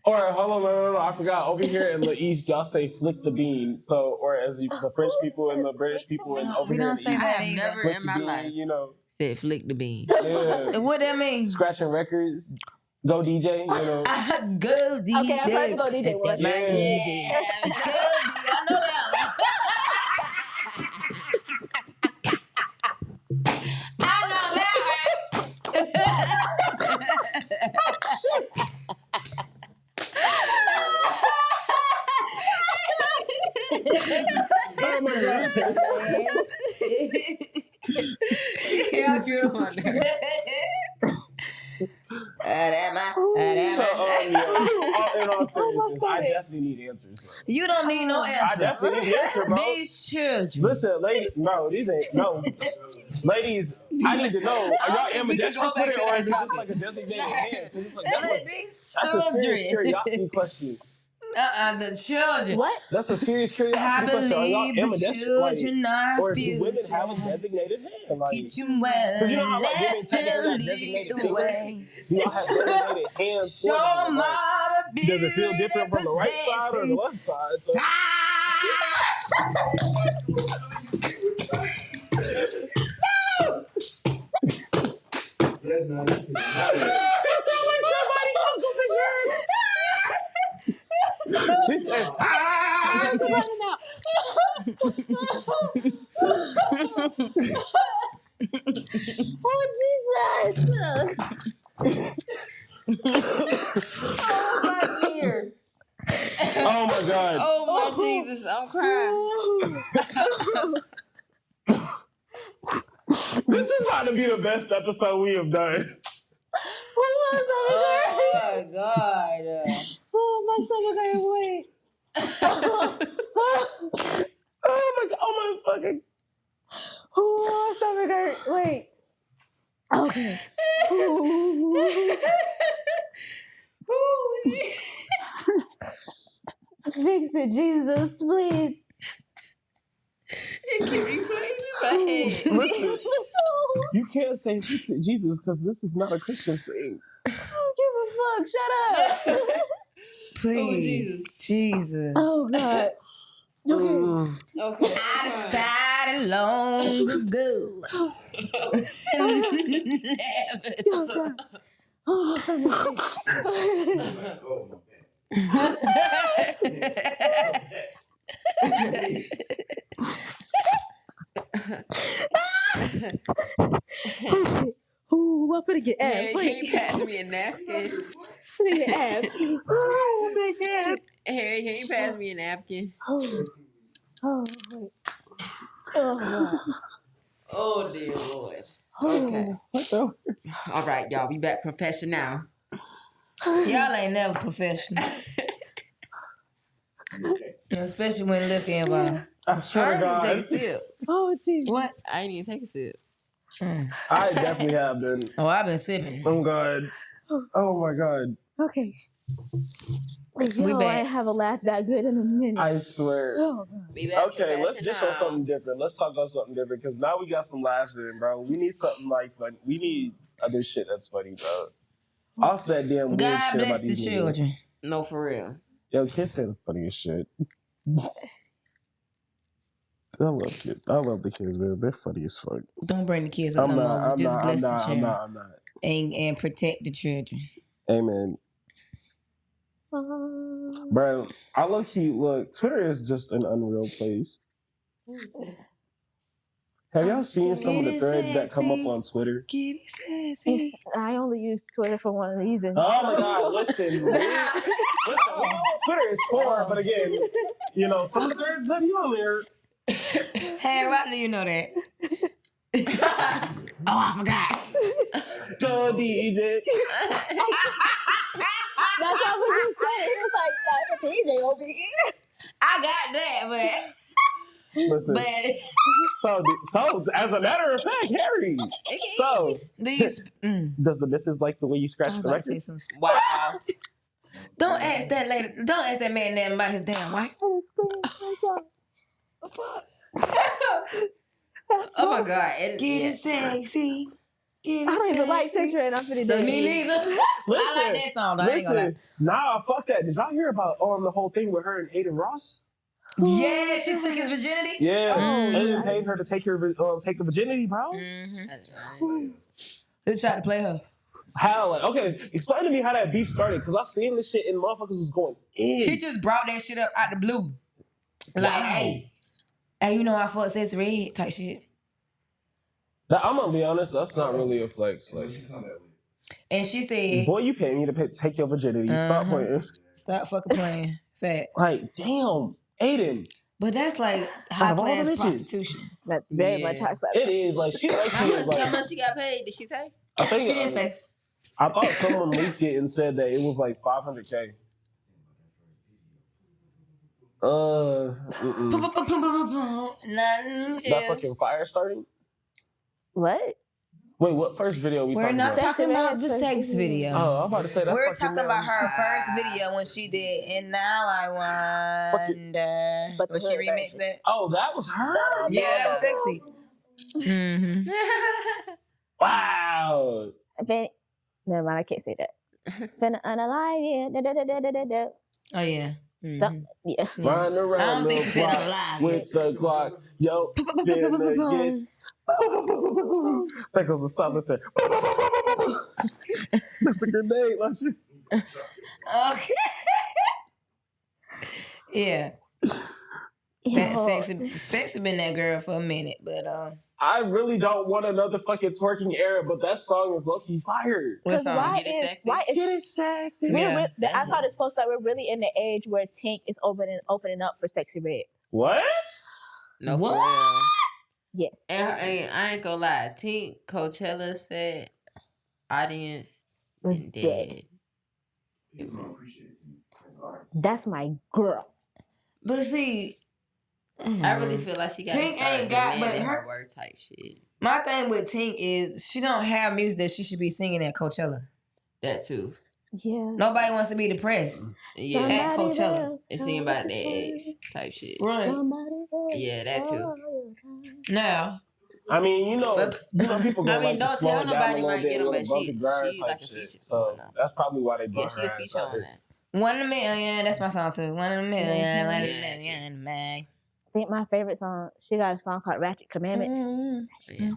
All right, hold on, no. I forgot. Over here in the East, y'all say flick the bean. So, or as the French people and the British people, and over We here don't in the say East, I that have either. never flick in the my bean, life you know. said flick the bean. Yeah. What that mean? Scratching records, go DJ, you know. Go DJ. Okay, I've heard the Go DJ one. My Yeah. DJ. Go DJ. I know that one. I know that Oh my god. Yeah, good one. In all seriousness, I definitely need answers. Though. You don't need no I answer. definitely need an answer, bro. These children. Listen, ladies, no, these ain't no. Ladies, I need to know. Are y'all We can go ambidextrous back with it, to or that is it just topic. like a designated Nah. hand? 'Cause it's like, These that's a serious children. curiosity question. The children. What? That's a serious I curiosity question. Are y'all believe the ambidextrous? Like, children are or do women future. have a designated hand? Like, Teach them well. 'cause you know how, like, women Let technically them have lead designated the fingers? way. Do y'all have designated hands? Show for them? them Like, all the beauty does it feel different from the right side or the left side? So, she said, Oh, Jesus. Oh my dear. oh my god. Oh my Jesus, I'm crying. This is about to be the best episode we have done. Oh my God. Oh, my stomach hurt. Wait. Oh my god. Oh my fucking. Oh, my stomach hurt. Wait. Okay. Fix it, Jesus, please. It keep replaying in my head. Listen, you can't say fix it, Jesus, because this is not a Christian thing. I don't give a fuck. Shut up. Please. Jesus. Oh, God. Okay. Okay. I decided long ago. Oh, God. Oh, my stomach Oh, shit. Oh, I'm finna get abs. Harry, can Wait. you pass me a napkin? Finna get abs. Oh, my God. Harry, can you pass me a napkin? Oh, wait. Oh, God. Oh dear Lord. Oh. Okay. What the? All right, y'all. We back professional. Y'all ain't never professional. Especially when looking involved. I swear to Take a God. sip. Oh, Jesus. What? I ain't even take a sip. I definitely have been. Oh, I've been sipping. Oh God. Oh my God. Okay. We Yo, back. I ain't have a laugh that good in a minute. I swear. Oh, God. We back Okay, let's dish on professional. something different. Let's talk about something different because now we got some laughs in, bro. We need something like fun. We need other shit that's funny, bro. Off that damn weird God shit bless about the these niggas. children. No, for real. Yo, kids say the funniest shit. I love kids. I love the kids, man. They're funny as fuck. Don't bring the kids up no more. Just bless the children. I'm not. And protect the children. Amen. Bro, I low-key, look, Twitter is just an unreal place. Have y'all seen some of the Get it threads that come up sexy. on Twitter? Get it sassy. I only use Twitter for one reason. Oh my God! Listen, we know what Twitter is for, but again, you know, some of the threads that you on there. Hey, why do you know that? Oh, I forgot. Joe DJ. That's what you said. It was like, that's a DJ over here. I got that, Listen, but so as a matter of fact, Harry. So these. does the missus like the way you I scratch was the about to say records? some. Wow. Don't ask that lady. Don't ask that man nothing about his damn wife. The fuck? Oh my God. Get it sexy. Get it I don't even like sexy. Century and I'm finna So do Me it. neither. I like that song though. I ain't gonna lie. Listen, nah, fuck that. Did y'all hear about the whole thing with her and Aiden Ross? Yeah, she took his virginity. Yeah, Oh, Aiden yeah. paid her to take the virginity, bro. Mm-hmm. They tried to play her. How? Like, okay, explain to me how that beef started, because I seen this shit and motherfuckers was going in. He just brought that shit up out the blue. Like, Wow. hey, you know I fucked Sexy Red type shit. I'm gonna be honest, that's not really a flex. Like, And she said, boy, you pay me to take your virginity. Stop Uh-huh. playing. stop fucking playing. Fat. Like, damn, Aiden. But that's like high Out of all class the bitches. prostitution. That's very Yeah. much high class. It is like she like How he much, is like. how much she got paid? Did she say? I think She didn't say. I thought someone leaked it and said that it was like $500K. Nothing. That fucking fire starting. What? Wait, what first video we We're talking not about? talking about the Sex sex video. Oh, I'm about to say that. We're fucking talking about man. her first video when she did, and now I wonder. But Will the she hood remix version. that? Oh, that was her. Yeah, that was sexy. Mm-hmm. Wow. Never mind, I can't say that. Finna unalive you. Da, da, da, da, da, da, da. Oh yeah. So, yeah. Run I around don't the think she said block unalive with the Glock. Yo, finna get. That goes to something said. That's a grenade launcher. Okay. Yeah. That Yo, sexy been that girl for a minute, but I really don't want another fucking twerking era, but that song is low-key fire. what 'cause song? why Get it is sexy? why is Get it sexy. Yeah. I saw this post that we're really in the age where Tink is opening up for Sexy Red. What? No, What? for real. Yes. And I ain't gonna lie. Tink Coachella said audience Was and dead. dead. That's my girl. But see, I really feel like she got Tink ain't got, but her her work type shit. my thing with Tink is she don't have music that she should be singing at Coachella. That too. Yeah. Nobody wants to be depressed. Yeah. Somebody At Coachella. else And seeing about come their to ex type shit. Right. Somebody else Yeah, that too. all your time. Now, I mean, you know But- people go I mean, like to don't slow tell it down nobody a little might bit get 'em, with but a bumpy she grind like type a shit. feature So on that. that's probably why they Yeah, brought she her a ass feature out on there. that. 1 in a million. That's my song too. 1 in a million. 1 in Yeah. a million. Man. I think my favorite song, she got a song called Ratchet Commandments. Yeah.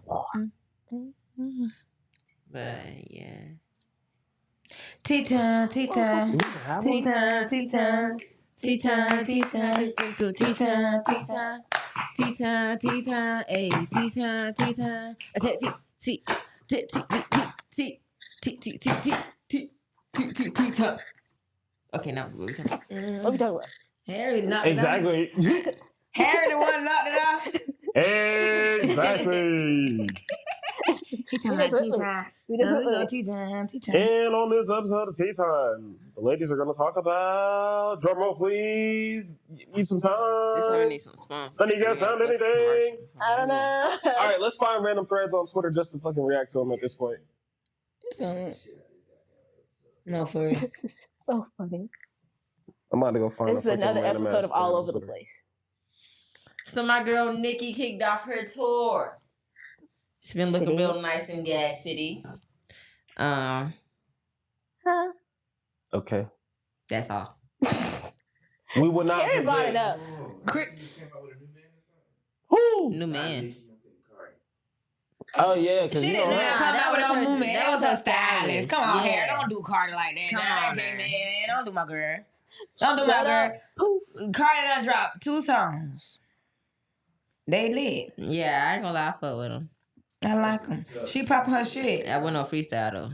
But yeah. Tea-time, tea-time. Tea-time, tea-time. Tea-time, tea-time. Tea-time, tea-time. Tea time, tea time, ayy, tea time, tea time. Tea time. Okay, now what we talking about? What we talking about? Harry knocked it Exactly. off. Harry the one knocked it off. Exactly. Tea-time, We just went tea-time. We just No, went we go with it. tea-time, tea-time. And on this episode of Tea Time, the ladies are going to talk about, drum roll please, need some This one time. needs some sponsors. Let me guess, sound anything? I don't know. All right, let's find random threads on Twitter just to fucking react to them at this point. No, for real. This is so funny. I'm about to go find This is a fucking another random episode ass of All thread on Over the Twitter. Place. So my girl Nikki kicked off her tour. It's been looking Shitty. real nice in Gas City. Huh? Okay. That's all. We will not Harry brought it forget. up. Who? New man. Oh, yeah, because She you didn't know never her. come that out with was no her- movement. that That was was her her stylist. stylist. Come on, Yeah. Harry. Don't do Cardi like that. Come Nah, on, okay, man. man. Don't do my girl. Don't do my Shut girl. up. Poof. Cardi done dropped 2 songs. They lit. Yeah, I ain't gonna lie, I fuck with them. I like them. She popping her shit. I wasn't no freestyle though.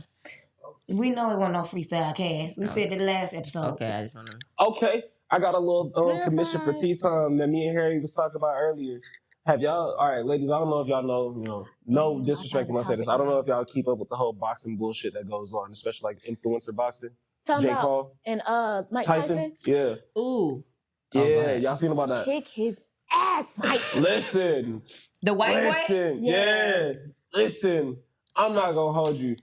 We know it wasn't no freestyle cast. We said that last episode. Okay, I just wanna. Okay, I got a little submission for Tea Time that me and Harry was talking about earlier. Have y'all? All right, ladies. I don't know if y'all know. No disrespect when I say this. I don't know if y'all keep up with the whole boxing bullshit that goes on, especially like influencer boxing. Talking Jake about Paul, and Mike Tyson. Yeah, Ooh. Oh, go yeah. ahead. Y'all seen about that? Kick his ass, Mike. Listen, The white boy? listen, Yeah. yeah. Listen, I'm not gonna hold you.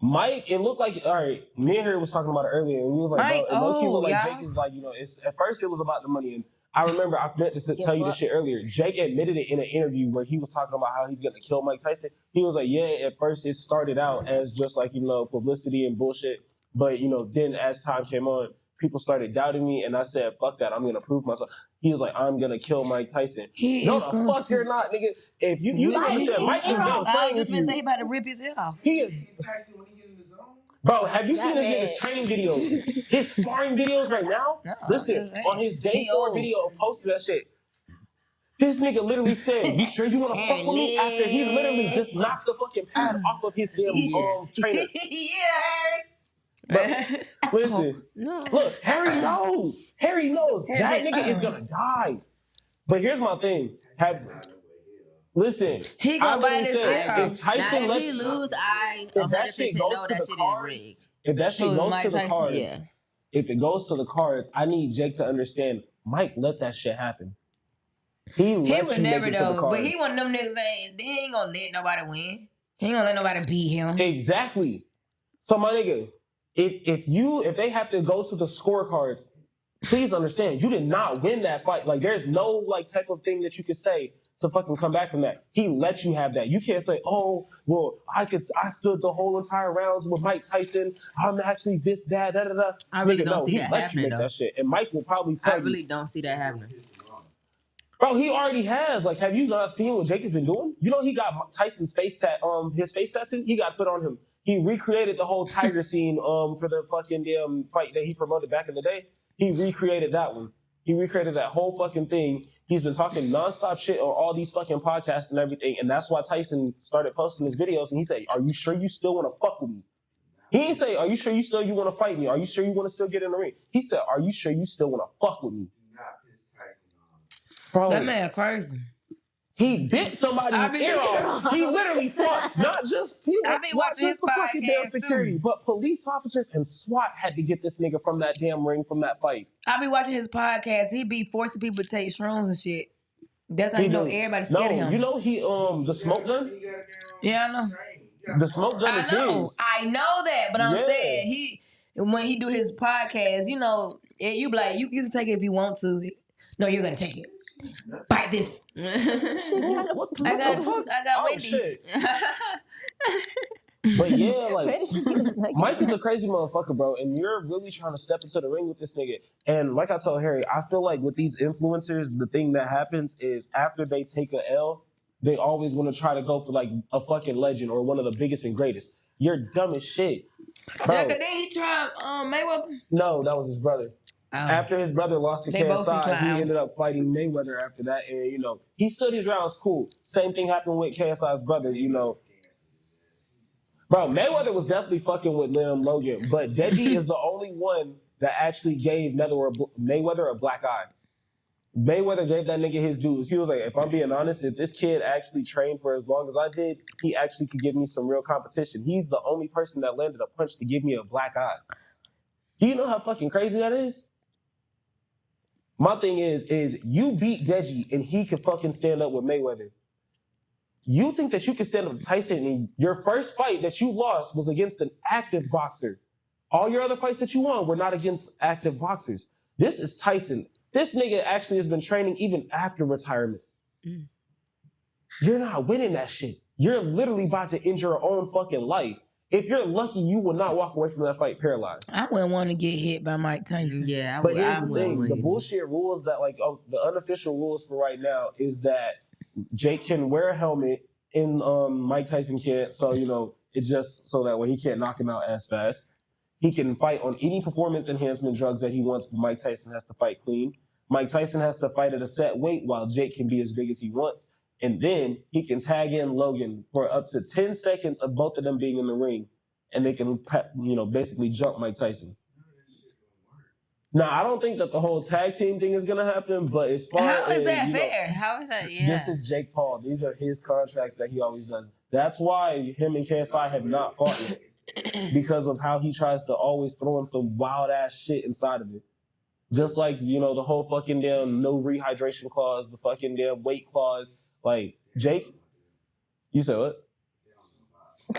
Mike, it looked like, all right, me and Harry was talking about it earlier, and we was like, Mike, bro, it low-key looked like y'all. Jake is like, it's at first it was about the money, and I remember I meant to tell you this shit earlier. Jake admitted it in an interview where he was talking about how he's gonna kill Mike Tyson. He was like, yeah, at first it started out as just like, publicity and bullshit, but then as time came on, people started doubting me, and I said, fuck that, I'm gonna prove myself. He was like, I'm gonna kill Mike Tyson. He No, is the going fuck to. you're not, nigga. If you don't understand, Mike is gonna I fight was just with gonna say he you. about to rip his ear off. He is. Tyson when he get in his zone. Bro, have you seen That this nigga's man. training videos? His sparring videos right now? No, Listen, just on his day he 4 old. video, posted that shit. This nigga literally said, you sure you want to fuck with me? After he literally just knocked the fucking pad off of his damn trainer. Yeah. Listen, No. look, Harry knows. Harry knows. Harry That said, nigga is gonna die. But here's my thing. Listen, He I gonna bite literally his said, ear if off. Tyson Now, if he lets, lose, I if that 100% shit goes know to that the shit cards, is rigged. if that shit Who, goes Mike to the Tyson? cards, Yeah. if it goes to the cards, I need Jake to understand. Mike let that shit happen. He He let would you never make it to the though. cards. But he one of them niggas that he ain't gonna let nobody win. He ain't gonna let nobody beat him. Exactly. So my nigga, if they have to go to the scorecards, please understand you did not win that fight. Like there's no like type of thing that you could say to fucking come back from that. He let you have that. You can't say, oh, well, I stood the whole entire rounds with Mike Tyson. I'm actually this, that, da, da, da. I really Nigga, don't no, see he that let you happening, make though. that shit. And Mike will probably I tell really you. don't see that happening. Bro, he already has. Like, have you not seen what Jake has been doing? You know he got Tyson's face his face tattoo? He got put on him. He recreated the whole tiger scene for the fucking damn fight that he promoted back in the day. He recreated that one. He recreated that whole fucking thing. He's been talking nonstop shit on all these fucking podcasts and everything. And that's why Tyson started posting his videos. And he said, are you sure you still want to fuck with me? He didn't say, are you sure you want to fight me? Are you sure you want to still get in the ring? He said, are you sure you still want to fuck with me? Not piss Tyson off. Bro, That man crazy. he bit somebody's I be- ear off. He literally fought not just people, I be not watching just his the fucking damn podcast, security, too. but police officers and SWAT had to get this nigga from that damn ring from that fight. I be watching his podcast. He be forcing people to take shrooms and shit. That's how you know do. everybody's scared of him. You know he the smoke gun. He got a damn Yeah, I know. strain. He got The smoke gun is I know. his. I know that, but I'm Yeah. saying when he do his podcast, you be like, you can take it if you want to. No, you're gonna take it. Bite this. What the I got fuck? Oh, Wendy's. shit. But yeah, like Where did she get the nugget? Mike is a crazy motherfucker, bro, and you're really trying to step into the ring with this nigga. And like I told Harry, I feel like with these influencers, the thing that happens is after they take a L, they always want to try to go for like a fucking legend or one of the biggest and greatest. You're dumb as shit. Bro, Yeah, cause then he tried Mayweather. no, that was his brother. After his brother lost to They both some KSI, he clowns. ended up fighting Mayweather after that. And, he stood his rounds cool. Same thing happened with KSI's brother, Bro, Mayweather was definitely fucking with Liam Logan, but Deji is the only one that actually gave Mayweather a black eye. Mayweather gave that nigga his dues. He was like, if I'm being honest, if this kid actually trained for as long as I did, he actually could give me some real competition. He's the only person that landed a punch to give me a black eye. Do you know how fucking crazy that is? My thing is you beat Deji and he could fucking stand up with Mayweather. You think that you can stand up to Tyson and your first fight that you lost was against an active boxer. All your other fights that you won were not against active boxers. This is Tyson. This nigga actually has been training even after retirement. You're not winning that shit. You're literally about to end your own fucking life. If you're lucky, you will not walk away from that fight paralyzed. I wouldn't want to get hit by Mike Tyson. Yeah, But here's the wouldn't thing, want the to- bullshit rules that the unofficial rules for right now is that Jake can wear a helmet and Mike Tyson can't. So, it's just so that way he can't knock him out as fast. He can fight on any performance enhancement drugs that he wants, but Mike Tyson has to fight clean. Mike Tyson has to fight at a set weight while Jake can be as big as he wants. And then he can tag in Logan for up to 10 seconds of both of them being in the ring. And they can, basically jump Mike Tyson. Now, I don't think that the whole tag team thing is going to happen, but as far How as... is that fair? How is that? Yeah. This is Jake Paul. These are his contracts that he always does. That's why him and KSI have not fought yet. Because of how he tries to always throw in some wild-ass shit inside of it. Just like, the whole fucking damn no rehydration clause, the fucking damn weight clause. Like, Jake, you said what?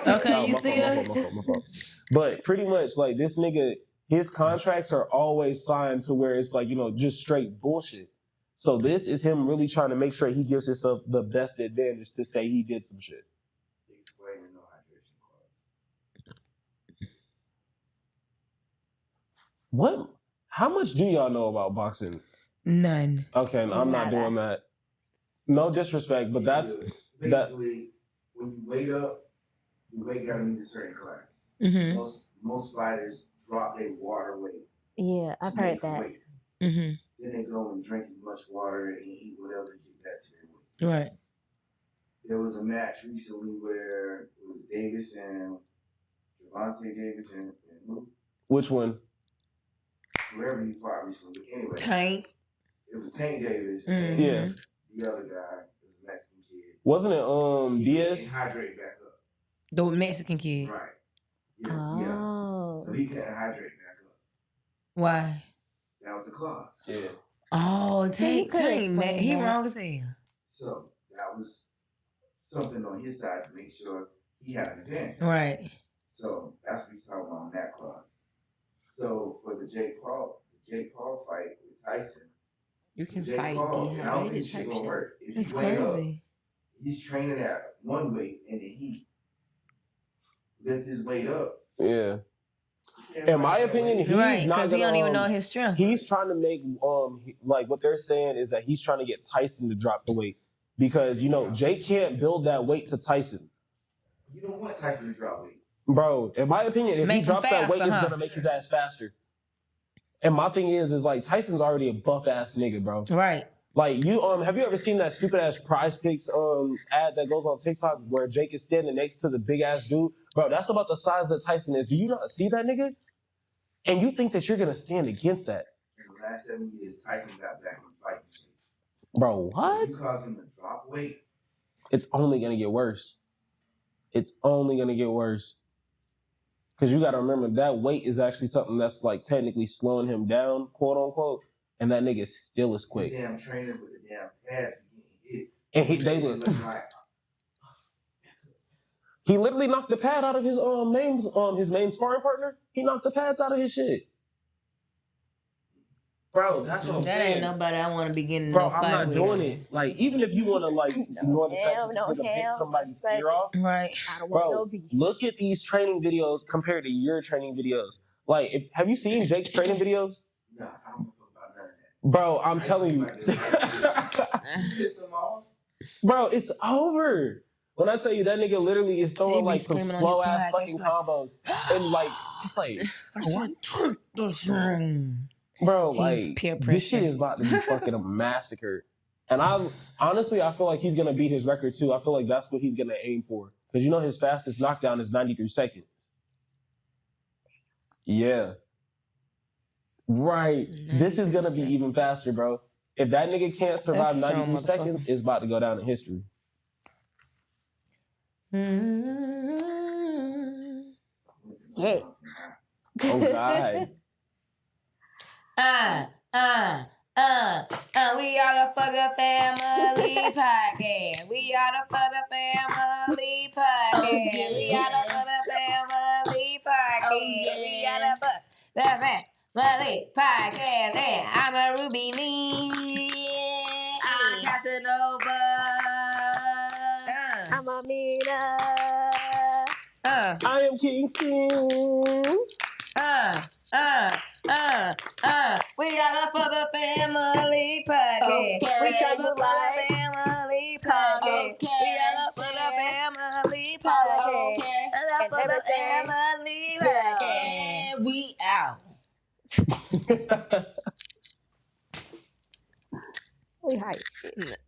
Okay, you my see fault, us? my fault. But pretty much, like, this nigga, his contracts are always signed to where it's like, just straight bullshit. So this is him really trying to make sure he gives himself the best advantage to say he did some shit. Explain the no hydration clause. What? How much do y'all know about boxing? None. Okay, I'm not doing that. No disrespect, but that's... Basically, when you weight up, your weight gotta meet a certain class. Mm-hmm. Most fighters drop their water weight. Yeah, I've to heard make that. weight. Mm-hmm. Then they go and drink as much water and eat whatever to get that to their weight. Right. There was a match recently where it was Davis and Gervonta Davis and who? Which one? Whoever he fought recently. Anyway, Tank. it was Tank Davis Mhm. and Yeah. the other guy, it was a Mexican kid. Wasn't it He Diaz? couldn't hydrate back up. The Mexican kid. Right. Yeah, Diaz. Oh. So he couldn't hydrate back up. Why? That was the clause. Yeah. Oh, So you Tank. could Tank, man. explain He that. wrong as hell. So that was something on his side to make sure he had an advantage. Right. So that's what he's talking about on that clause. So for the Jake Paul fight with Tyson, You can Jake fight Paul, and I don't think dehydrated shit type gonna shit. work. If It's he weigh up, crazy. he's training at one weight and then he lift his weight up. Yeah. He can't In my fight that opinion, weight. he's Right, not because he gonna, don't even know his strength. He's trying to make like what they're saying is that he's trying to get Tyson to drop the weight because Jake can't build that weight to Tyson, You don't want Tyson to drop weight. bro. In my opinion, if Make he him drops that weight, faster, it's huh? gonna make his ass faster. And my thing is like Tyson's already a buff ass nigga, bro. Right. Like you have you ever seen that stupid ass Prize Picks ad that goes on TikTok where Jake is standing next to the big ass dude, bro? That's about the size that Tyson is. Do you not see that nigga? And you think that you're gonna stand against that, In the last 7 years, Tyson got back on fighting shape. bro? So What? you cause him to drop weight. It's only gonna get worse. It's only gonna get worse. Because you gotta remember that weight is actually something that's like technically slowing him down, quote unquote, and that nigga still is These quick. damn trainers with the damn pads be getting hit. And they look like he literally knocked the pad out of his his main sparring partner. He knocked the pads out of his shit. Bro, that's what I'm That saying. ain't nobody I want to be getting Bro, no I'm fight not with. doing it. Like, even if you want to, like, ignore the fact hell, that no this nigga bit hell. somebody's Like- ear off. Right. I don't want Bro, no beef. look at these training videos compared to your training videos. Like, have you seen Jake's training videos? nah, I don't know about none of that. Bro, I'm Tyson telling you. might get You piss him off. Bro, it's over. When I tell you that nigga literally is He throwing be like some screaming on slow his ass podcast, fucking like, combos. And like, it's like, What? bro, He's like, peer this shit pressure. is about to be fucking a massacre. And I honestly feel like he's gonna beat his record too. I feel like that's what he's gonna aim for. Because his fastest knockdown is 93 seconds. Yeah. Right. This is gonna be 93 even faster, bro. If that nigga can't survive That's so 93 seconds, motherfucker. it's about to go down in history. Mm-hmm. Yeah. Oh God. We are the For the Family Podcast. We are the For the Family Podcast. We are the For the Family Podcast. We are the For the Family Podcast. And I'm a Ruby Lee. I'm Casanova. I'm Amina. I am Kingston. We are the For the Family Podcast. Okay, We shall you the For the Family Podcast. Okay, We are the For the Family Podcast. Okay. And the For the Family Podcast. We out. We hype shit.